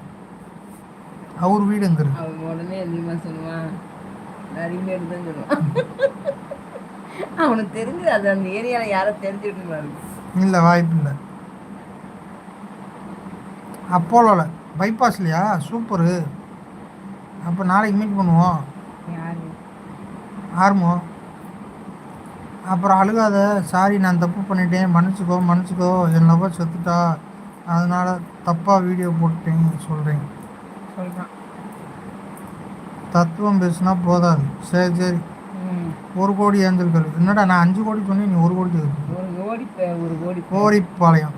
அவர் வீடு எங்கே இருக்கு? அவன் உடனே அதிகமாக சொல்லுவான், நிறைய பேர் தான் சொல்லுவான். அவனுக்கு தெரிஞ்சு அது அந்த ஏரியாவில் யாரை தெரிஞ்சுக்கிட்டு. இல்லை, வாய்ப்பு இல்லை. அப்போலோவில் பைபாஸ்லையா? சூப்பரு. அப்போ நாளைக்கு மீட் பண்ணுவோம். ஆர்மோ. அப்புறம் அழுகாத, சாரி நான் தப்பு பண்ணிட்டேன், மன்னிச்சிக்கோ, என் லவ்வர் செத்துட்டா, அதனால் தப்பாக வீடியோ போட்டேன் சொல்கிறேன். தத்துவம் பேசுனா போதாது. சரி 1 கோடி ஏஞ்சல்கள். என்னடா நான் 5 கோடி சொன்னேன், நீ 1 கோடி கோடிப்பாளையம்.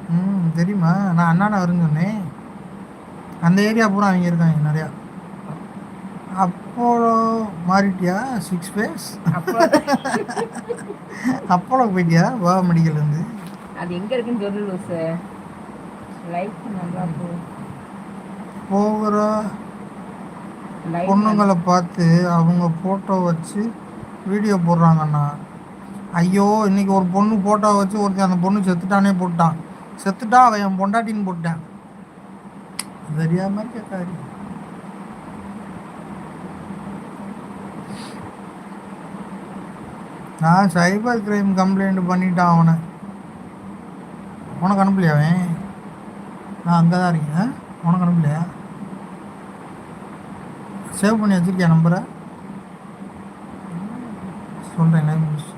தெரியுமா? நான் அண்ணா நகர்னு சொன்னேன். அந்த ஏரியா பூரா அவங்க இருக்காங்க நிறையா. அப்போலோ மாறிட்டியா? 6 பேஸ் அப்போலோ போயிட்டியா? பாவா மெடிக்கல்லேருந்து. அது எங்கே இருக்குன்னு சொல்லு சார். லைஃப் நல்லா போகிற பொண்ணுங்களை பார்த்து அவங்க ஃபோட்டோ வச்சு வீடியோ போடுறாங்கண்ணா. ஐயோ, இன்றைக்கி ஒரு பொண்ணு ஃபோட்டோ வச்சு ஒருத்தர் அந்த பொண்ணு செத்துட்டானே போட்டான். செத்துட்டா அவன் என் பொண்டாட்டின்னு போட்டான். தெரியாமல் கேட்காது. நான் சைபர் கிரைம் கம்ப்ளைண்ட் பண்ணிட்டான் அவனை. உனக்கு அனுப்பலையா? அவன் நான் அங்கே தான் இருக்கேன். உனக்கு அனுப்பலையா? சேவ் பண்ணி வச்சுருக்கியா நம்பரை? சொல்கிறேன் லைவ் முடிச்சு.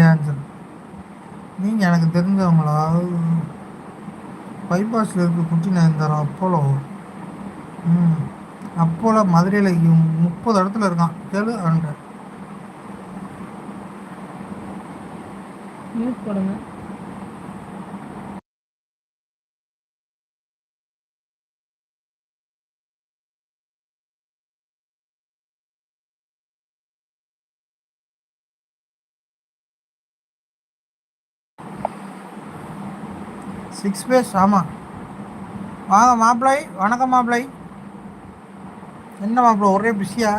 ஏன் சார் நீங்கள் எனக்கு தெரிஞ்சவங்களா? பைபாஸில் இருக்க குட்டி நயன்தாரா அப்போலோ. அப்போலோ மதுரையில் 30 இடத்துல இருக்கான். கேளு அவன்கிட்ட. நியூஸ் போடுங்க. சிக்ஸ் பேஸ். ஆமாம், வாங்க மாப்பிள்ளை. வணக்கம் மாப்பிள்ளை. என்ன மாப்பிள்ளை ஒரே பிஸியா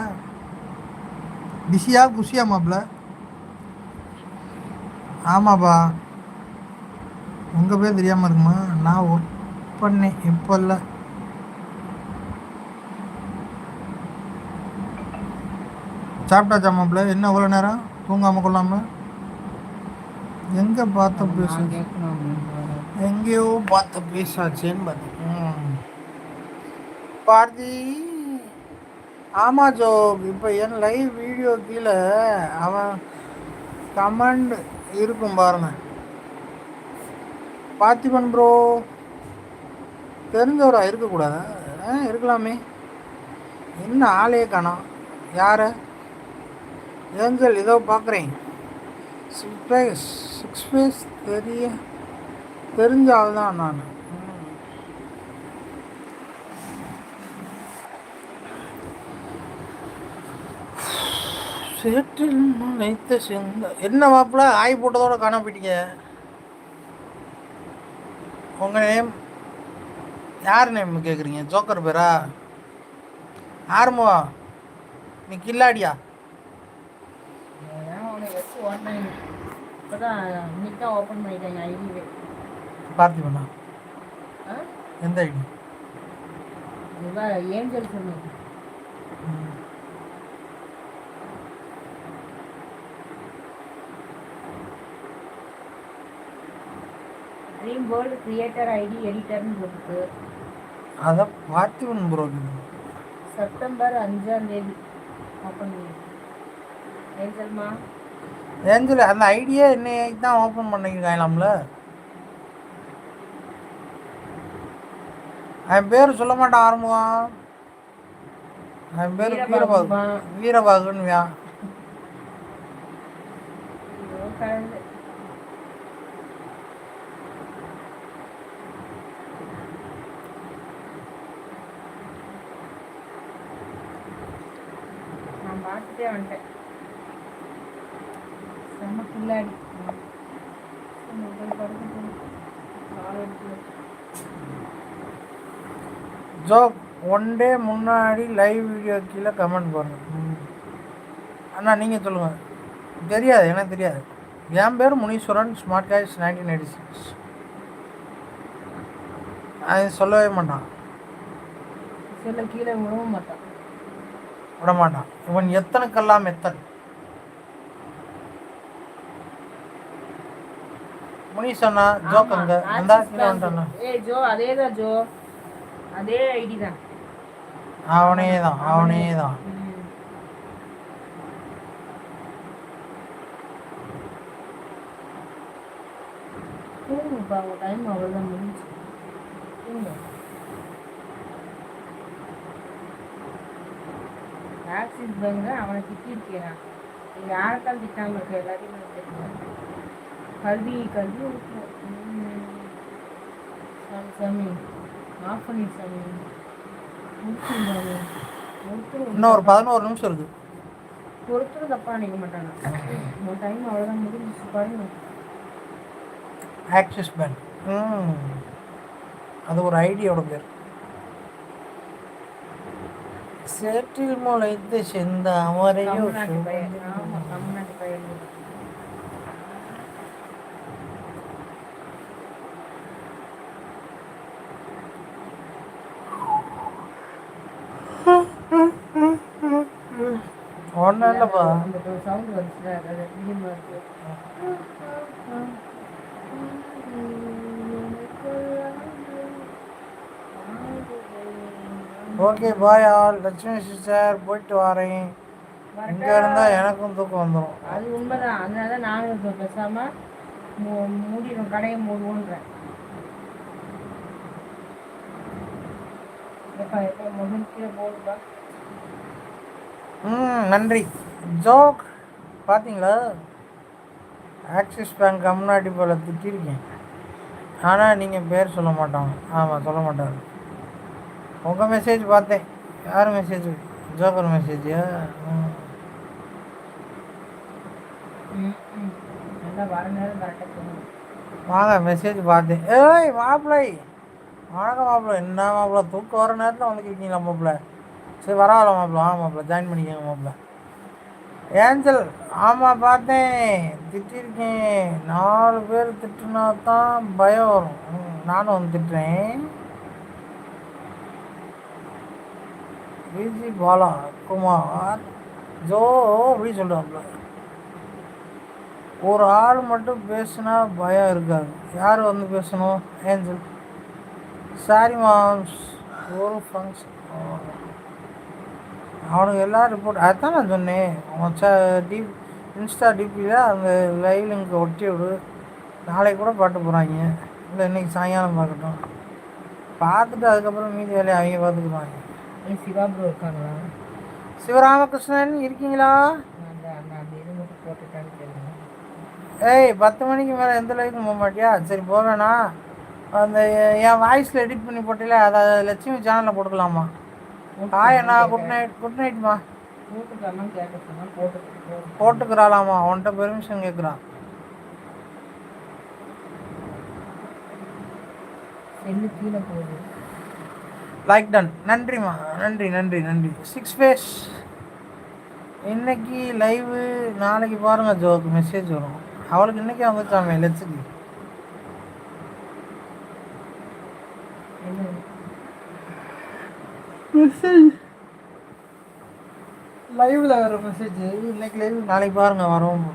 குஷியா மாப்பிள்ளை? ஆமாப்பா, உங்கள் பேர் தெரியாமல் இருக்குமா? நான் ஒர்க் பண்ணேன், இப்போ இல்லை. சாப்பிட்டாச்சா மாப்பிள்ளை? என்ன இவ்வளோ நேரம் தூங்காமல் கொள்ளாமல்? எங்கே பார்த்த பேச எங்கேயோ பார்த்த பேசாச்சேன்னு பார்த்தேன். பார்த்தி. ஆமாம் ஜோ, இப்போ என் லைவ் வீடியோ கீழே அவன் கமெண்ட் இருக்கும் பாருங்க. பார்த்திபன் ப்ரோ தெரிஞ்சவரா? இருக்கக்கூடாதா? இருக்கலாமே. என்ன ஆளே காணோம். யார்? ஏஞ்சல் இதோ பார்க்குறேன். 6 பேஸ் தெரிஞ்ச ஆள் தான் நான். சேற்றில் நினைத்த சிந்த. என்ன மாப்பிள்ள ஆய் போட்டதோட காண போயிட்டீங்க? உங்கள் நேம் யார் நேம் கேட்குறீங்க? ஜோக்கர் பேரா? ஆர்மோ, நீ கில்லாடியா? ஓப்பன் பண்ணிட்டாங்க ஐடியே. பார்த்திபனா? எந்த ஐடி? ஏஞ்சல் சொன்னது. ட்ரீம் வேர்ல்டு கிரியேட்டர் ஐடி எடிட்டர்னு போட்டுருக்கு. அதான் பார்த்திபன் ப்ரோ. செப்டம்பர் 5ஆம் தேதி ஓப்பன் பண்ணி. ஏஞ்சல்மா? ஏஞ்சல் அந்த ஐடியா இன்னைக்கு தான் ஓப்பன் பண்ணிருக்காங்களாம்ல. அவன் பேர் சொல்ல மாட்டான் ஆரம்பம். அவன் பேர் வீரபாகுன்னுவியா? பார்த்துட்டே வந்துட்டேன். செம்ம கில்லாடி. ஜோக் ஒன் டே முன்னாடி லைவ் வீடியோ கீழே கமெண்ட் பண்ணுங்க. அண்ணா நீங்கள் சொல்லுங்கள். தெரியாது, எனக்கு தெரியாது. என் பேர் முனீஸ்வரன், ஸ்மார்ட் கேஷ் 1986. அது சொல்லவே மாட்டான். சொல்ல கீழே விடவும் மாட்டான். விட மாட்டான். இவன் எத்தனுக்கெல்லாம் எத்தன். முனீஸ்வரனா ஜோக் அங்க அந்த கீழே வந்துட்டானா? ஏய் ஜோ, அதேதான் ஜோ, அதே ஐடி தான். அவனே தான், அவனே தான். தூங்குப்பா, உங்கள் டைம் அவ்வளோதான் முடிஞ்சு. தூங்க. ஆக்சிஸ் பேங்க் அவனை திட்டிருக்கேன். நீ யாரைத்தான் திட்டாமல் இருக்க, எல்லாத்தையும் நான் திட்டுவேன். கல்வி கல்வி சாமி ஆஃப் பண்ணி சாமி முடிச்சுருந்தாங்க. இன்னும் ஒரு 11 நிமிஷம் இருக்குது. ஒருத்தரும் தப்பாக நினைக்க மாட்டாங்க. உன் டைம் அவ்வளோதான் முடிஞ்சிச்சு பாருங்க. ஆக்சிஸ் பேங்க், அது ஒரு ஐடியோட பேர். சேற்றில் முளைத்து செந்த அமரையோ. தமிழ்நாட்டு பையன். ஆமாம், தமிழ்நாட்டு பையன். ஒன்றும் இல்லைப்பா. அந்த சவுண்ட் வந்துச்சுன்னா அது அதிகமாக இருக்கு. Okay bye all. Lakshmi sister போயிட்டு வரேன். இங்கே இருந்தால் எனக்கும் தூக்கம் வந்துடும். அது உண்மைதான். அதனால தான் நானும் இப்போ பேசாமல் மூடிடும், கடையை மூடுன்றேன். எப்போ எப்போ மொபைல் கீழே போடுவா. நன்றி ஜோக். பார்த்தீங்களா, ஆக்சிஸ் பேங்க் முன்னாடி போல் திட்டிருக்கேன். ஆனால் நீங்கள் பேர் சொல்ல மாட்டாங்க. ஆமாம், சொல்ல மாட்டாங்க. உங்கள் மெசேஜ் பார்த்தேன். யார் மெசேஜ்? ஜோக்கர் மெசேஜா? வாங்க, மெசேஜ் பார்த்தேன். ஏய் மாப்பிள்ளை, வணக்கம் மாப்பிள்ளை. என்ன மாப்பிள்ளை, தூக்கம் வர நேரத்தில் வந்துக்கிட்டீங்களா மாப்பிள்ளை? சரி பரவாயில்ல மாப்பிள்ளை. மாப்பிள்ளை ஜாயின் பண்ணிக்கோங்க மாப்பிள்ளை. ஏஞ்சல், ஆமாம் பார்த்தேன், திட்டிருக்கேன். 4 பேர் திட்டுனா தான் பயம் வரும். நானும் வந்து திட்டுறேன். விஜி பாலா குமார் ஜோ அப்படி சொல்கிறாப்புல. ஒரு ஆள் மட்டும் பேசுனா பயம் இருக்காது. யார் வந்து பேசணும்? ஏஞ்சல். சாரி மாம்ஸ், ஒரு ஃபங்க்ஷன். அவனுக்கு எல்லாம் ரிப்போர்ட். அதுதான் நான் சொன்னேன். இன்ஸ்டா டிபியில் அந்த லைவ் லிங்க் ஒட்டி விடு. நாளைக்கு கூட பாட்டு போகிறாங்க. இல்லை இன்றைக்கி சாயங்காலம் பார்க்கட்டும். பார்த்துட்டு அதுக்கப்புறம் மீதி வேலையை அவங்க பார்த்துக்குவாங்க. சிவா ப்ரோ இருக்காங்களா? சிவராமகிருஷ்ணன் இருக்கீங்களா? ஏய் 10 மணிக்கு மேலே எந்த லைவுக்கும் போக மாட்டியா? சரி போவேண்ணா. அந்த என் வாய்ஸில் எடிட் பண்ணி போட்டில, அதை லட்சுமி சேனலில் போட்டுக்கலாமா? ஹாய் அண்ணா, குட் நைட். குட் நைட்மா. போட்டுக்கிறாளாமா, அவன்கிட்ட பெர்மிஷன் கேட்குறான். கீழே போகுது. Like done. நன்றிம்மா, நன்றி நன்றி நன்றி. 6 ஃபேஸ் இன்னைக்கு லைவு, நாளைக்கு பாருங்கள் ஜோக்கு மெசேஜ் வரும். அவளுக்கு இன்றைக்கி வந்துச்சாமே லட்சுக்கு. மெசேஜ் லைவில் வர மெசேஜ் இன்னைக்கு லைவ், நாளைக்கு பாருங்கள் வரும்.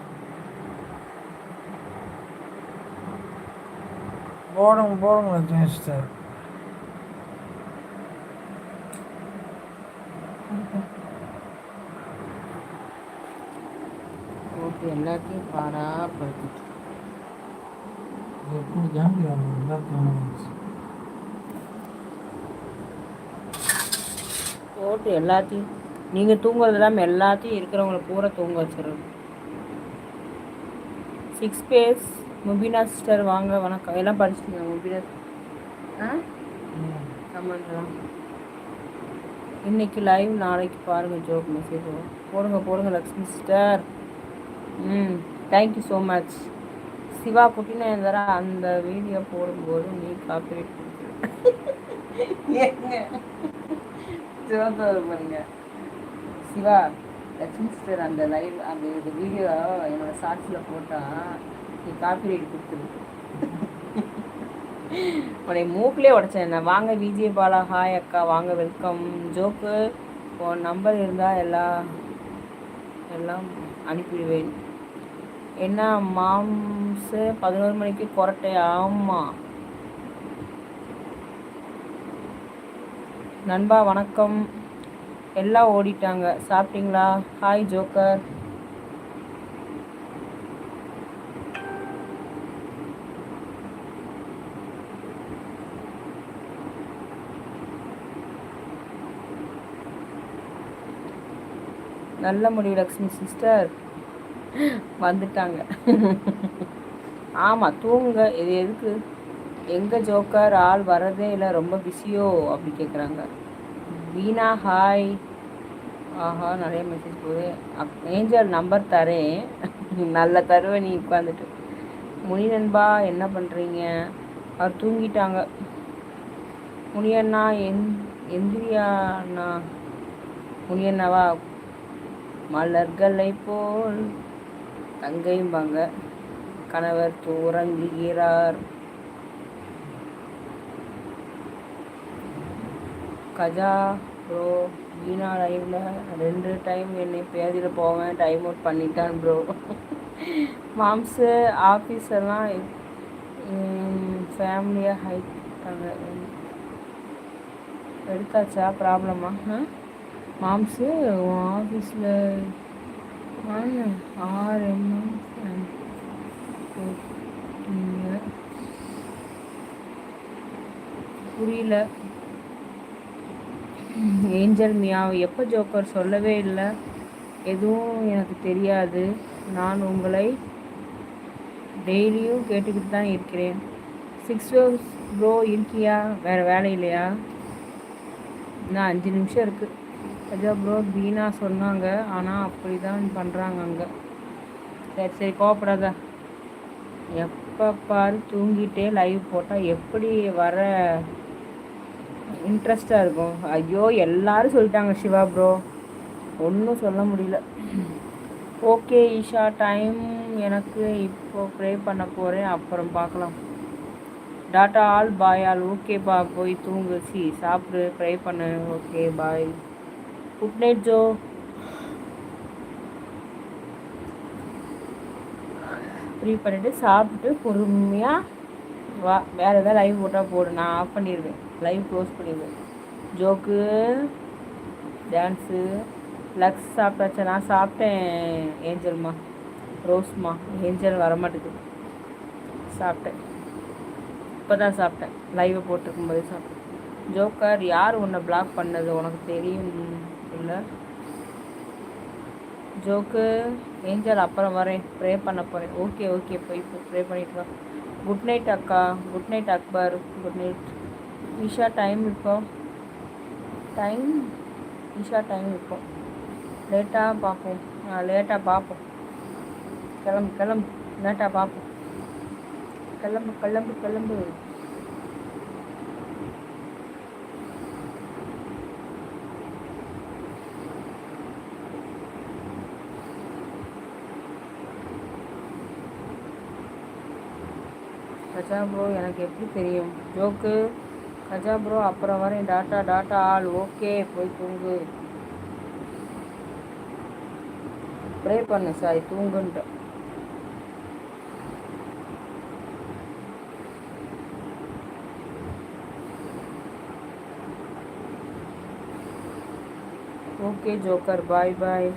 போடுங்க போடுங்க லட்சுமி சிஸ்டர். ஓகே, எல்லாத்தையும் பாராப்படுத்திட்டு எப்படி ஜாம்பி எல்லாத்தையும் போட்டு எல்லாத்தையும் நீங்கள் தூங்குறது இல்லாமல் எல்லாத்தையும் இருக்கிறவங்கள பூரா தூங்க வச்சிடணும். 6 பேஸ். முபினா சிஸ்டர் வாங்க, வணக்கம். எல்லாம் படிச்சிட்டிங்க முபினா? கமெண்ட்லாம் இன்னைக்கு லைவ் நாளைக்கு பாருங்கள் ஜோக் மெசேஜ் போடுங்க போடுங்க Lakshmi sister. Thank you so much. Siva குட்டினா இருந்தாரா அந்த வீடியோ போடும்போது நீ காப்பிரைட் ஏங்க பாருங்க சிவா லக்ஷ்மி சிஸ்டர் அந்த லைவ் அந்த வீடியோ என்னோட ஷார்ட்ஸில் போட்டால் நீ காப்பிரைட் கொடுத்துரு. உடைய மூக்கிலே உடச்சேன் என்ன. வாங்க விஜய் பாலா ஹாய் அக்கா வாங்க வெல்கம். ஜோக்கு உன் நம்பர் இருந்தால் எல்லாம் அனுப்பிடுவேன். என்ன மாம்ஸு 11 மணிக்கு கொரட்டை? ஆமாம் நண்பா வணக்கம். எல்லாம் ஓடிட்டாங்க. சாப்பிட்டீங்களா? Hi joker. நல்ல முடிவு லக்ஷ்மி சிஸ்டர். வந்துட்டாங்க. ஆமாம் தூங்குங்க. இது எதுக்கு? எங்கே ஜோக்கர் ஆள் வரதே இல்லை, ரொம்ப பிஸியோ அப்படி கேட்குறாங்க. வீணா ஹாய். ஆஹா நிறைய மெசேஜ் போகுது. ஏஞ்சல் நம்பர் தரேன். நல்ல தருவேன் நீ உட்காந்துட்டு. முனி நண்பா என்ன பண்ணுறீங்க? அவர் தூங்கிட்டாங்க. முனியண்ணா எந்திரியாண்ணா. முனியண்ணாவா? மலர்களை போல் தங்கையும்பாங்க. கணவர் தூரங்குகிறார். கஜா ப்ரோ வீணா லைவ்ல 2 டைம் என்னை பேதியில் போவேன் டைம் அவுட் பண்ணிட்டான் ப்ரோ. மாம்ஸு ஆஃபீஸெல்லாம் ஃபேமிலியாக ஹைட் எடுத்தாச்சா? ப்ராப்ளமா? மாம்ஸு உன் ஆஃபீஸில் 6 புரியல. ஏஞ்சல் மியாவ் எப்போ ஜோக்கர் சொல்லவே இல்லை. எதுவும் எனக்கு தெரியாது. நான் உங்களை டெய்லியும் கேட்டுக்கிட்டு தான் இருக்கிறேன். 6 ப்ரோ இருக்கியா? வேறு வேலை இல்லையா? இன்னும் 5 நிமிஷம் இருக்குது. அஜா ப்ரோ பீனா சொன்னாங்க, ஆனால் அப்படி தான் பண்ணுறாங்க அங்கே. சரி சரி கோவப்படாத. எப்போ பாரு தூங்கிட்டே லைவ் போட்டால் எப்படி வர இன்ட்ரெஸ்டாக இருக்கும்? ஐயோ எல்லாரும் சொல்லிட்டாங்க சிவா ப்ரோ, ஒன்றும் சொல்ல முடியல. Okay Isha time. எனக்கு இப்போ ப்ரே பண்ண போகிறேன், அப்புறம் பார்க்கலாம். டாட்டா ஆல் பாய் ஆல். ஓகே பா போய் தூங்கு. சாப்பிடு ப்ரே பண்ணு. Okay bye. Good night Jo. ப்ரீ பண்ணிவிட்டு சாப்பிட்டு பொறுமையாக வா. வேறு எதாவது லைவ் போட்டால் போடு, நான் ஆஃப் பண்ணிடுவேன், லைவ் க்ளோஸ் பண்ணிடுவேன். ஜோக்கு டான்ஸு லக்ஸ் சாப்பிட்டாச்சா? நான் சாப்பிட்டேன் ஏஞ்சல்மா. ரோஸ்மா ஏஞ்சல் வரமாட்டேங்குது. சாப்பிட்டேன், இப்போ தான் சாப்பிட்டேன். லைவை போட்டிருக்கும் போதே சாப்பிட்டேன். ஜோக்கர் யார் உன்னை பிளாக் பண்ணது உனக்கு தெரியும் இல்லை? ஜோக்கு ஏஞ்சல் அப்புறம் வரேன், ப்ரே பண்ண போகிறேன். ஓகே ஓகே போய் ப்ரே பண்ணிட்டு வா. குட் நைட் அக்கா. Good night Akbar. Good night Isha. Time இப்போ ஈஷா டைம் இப்போ லேட்டாக பார்ப்போம். லேட்டாக பார்ப்போம். கிளம்பு லேட்டாக பார்ப்போம். கிளம்பு. கஜா ப்ரோ எனக்கு எப்படி தெரியும்? ஜோக்கு கஜா ப்ரோ அப்புறம் வரேன். Tata all. ஓகே போய் தூங்கு. ப்ரே பண்ணு. சாரி தூங்குன்ட்டு. ஓகே ஜோக்கர் பாய் பாய்.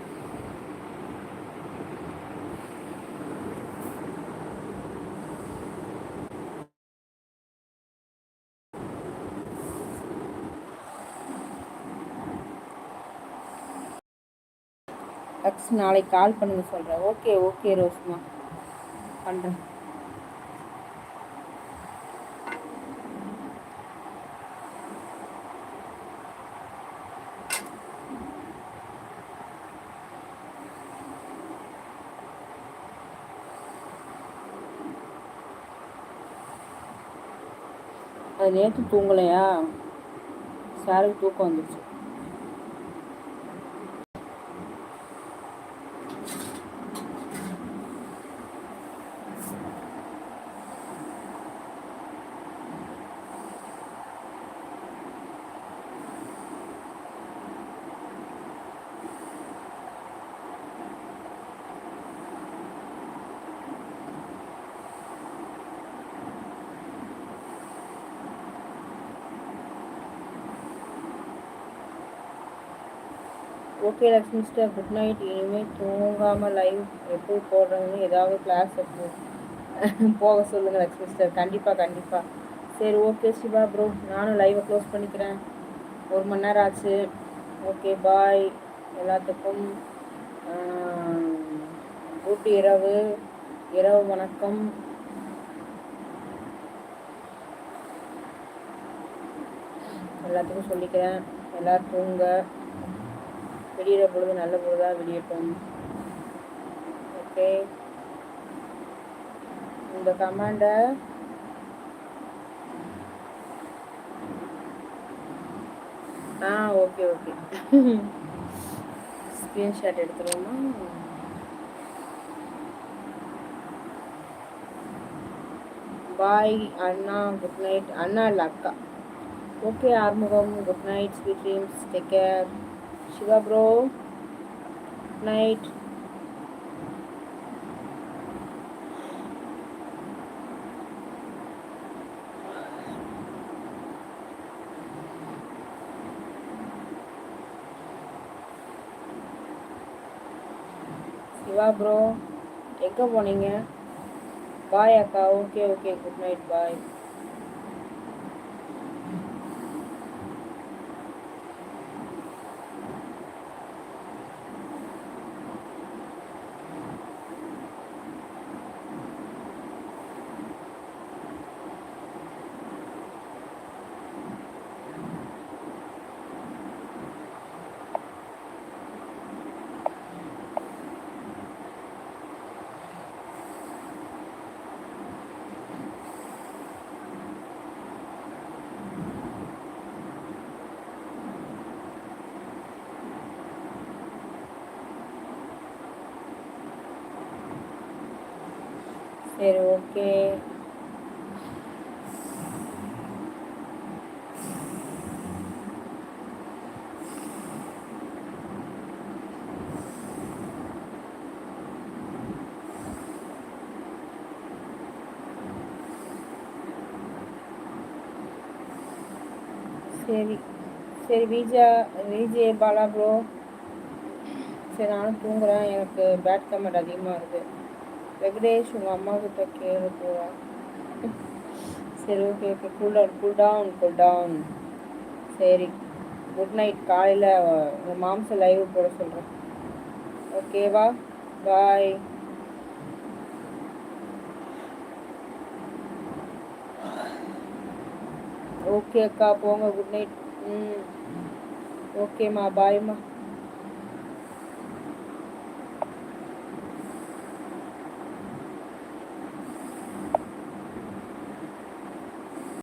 எக்ஸ் நாளைக்கு கால் பண்ணுங்க சொல்கிறேன். ஓகே ரோஸ்மா பண்ணுறேன். அது நேற்று தூங்கலையா? சாருக்கு தூக்கம் வந்துச்சு. Okay Lakshmi sister, good night. இனிமேல் தூங்காமல் லைவ் எப்போ போடுறதுன்னு ஏதாவது கிளாஸ் போக சொல்லுங்கள் லக்ஷ்மி சிஸ்டர். கண்டிப்பாக கண்டிப்பாக. சரி ஓகே சிவா ப்ரோ, நானும் லைவை க்ளோஸ் பண்ணிக்கிறேன். 1 மணி நேரம் ஆச்சு. ஓகே பாய் எல்லாத்துக்கும். குட் இரவு வணக்கம். எல்லாத்துக்கும் சொல்லிக்கிறேன். எல்லோரும் தூங்க. விடிகிற பொழுது நல்ல பொழுதாக விடியட்டும். ஓகே, இந்த கமாண்டை ஓகே ஸ்க்ரீன்ஷாட் எடுத்துருவோமா? பாய் அண்ணா, குட் நைட். அண்ணா இல்லை அக்கா. Okay Arumugam, good night, sweet dreams, take care. Siva bro, good night. Siva bro எங்கே போனீங்க? பாய் அக்கா. Okay good night, bye. சரி ஓகே. சரி விஜே பாலா ப்ரோ, சரி நானும் தூங்குறேன். எனக்கு பேட் கமெண்ட் அதிகமாக இருக்குது. வெங்கடேஷ் உங்கள் அம்மா கிட்ட கேளு போவா. சரி ஓகே கூல் டவுன். சரி குட் நைட். காலையில் உங்கள் மாம்ச லைவ் போட சொல்கிறேன். ஓகேவா? பாய். ஓகே அக்கா போங்க, குட் நைட். ஓகேம்மா, பாய்மா.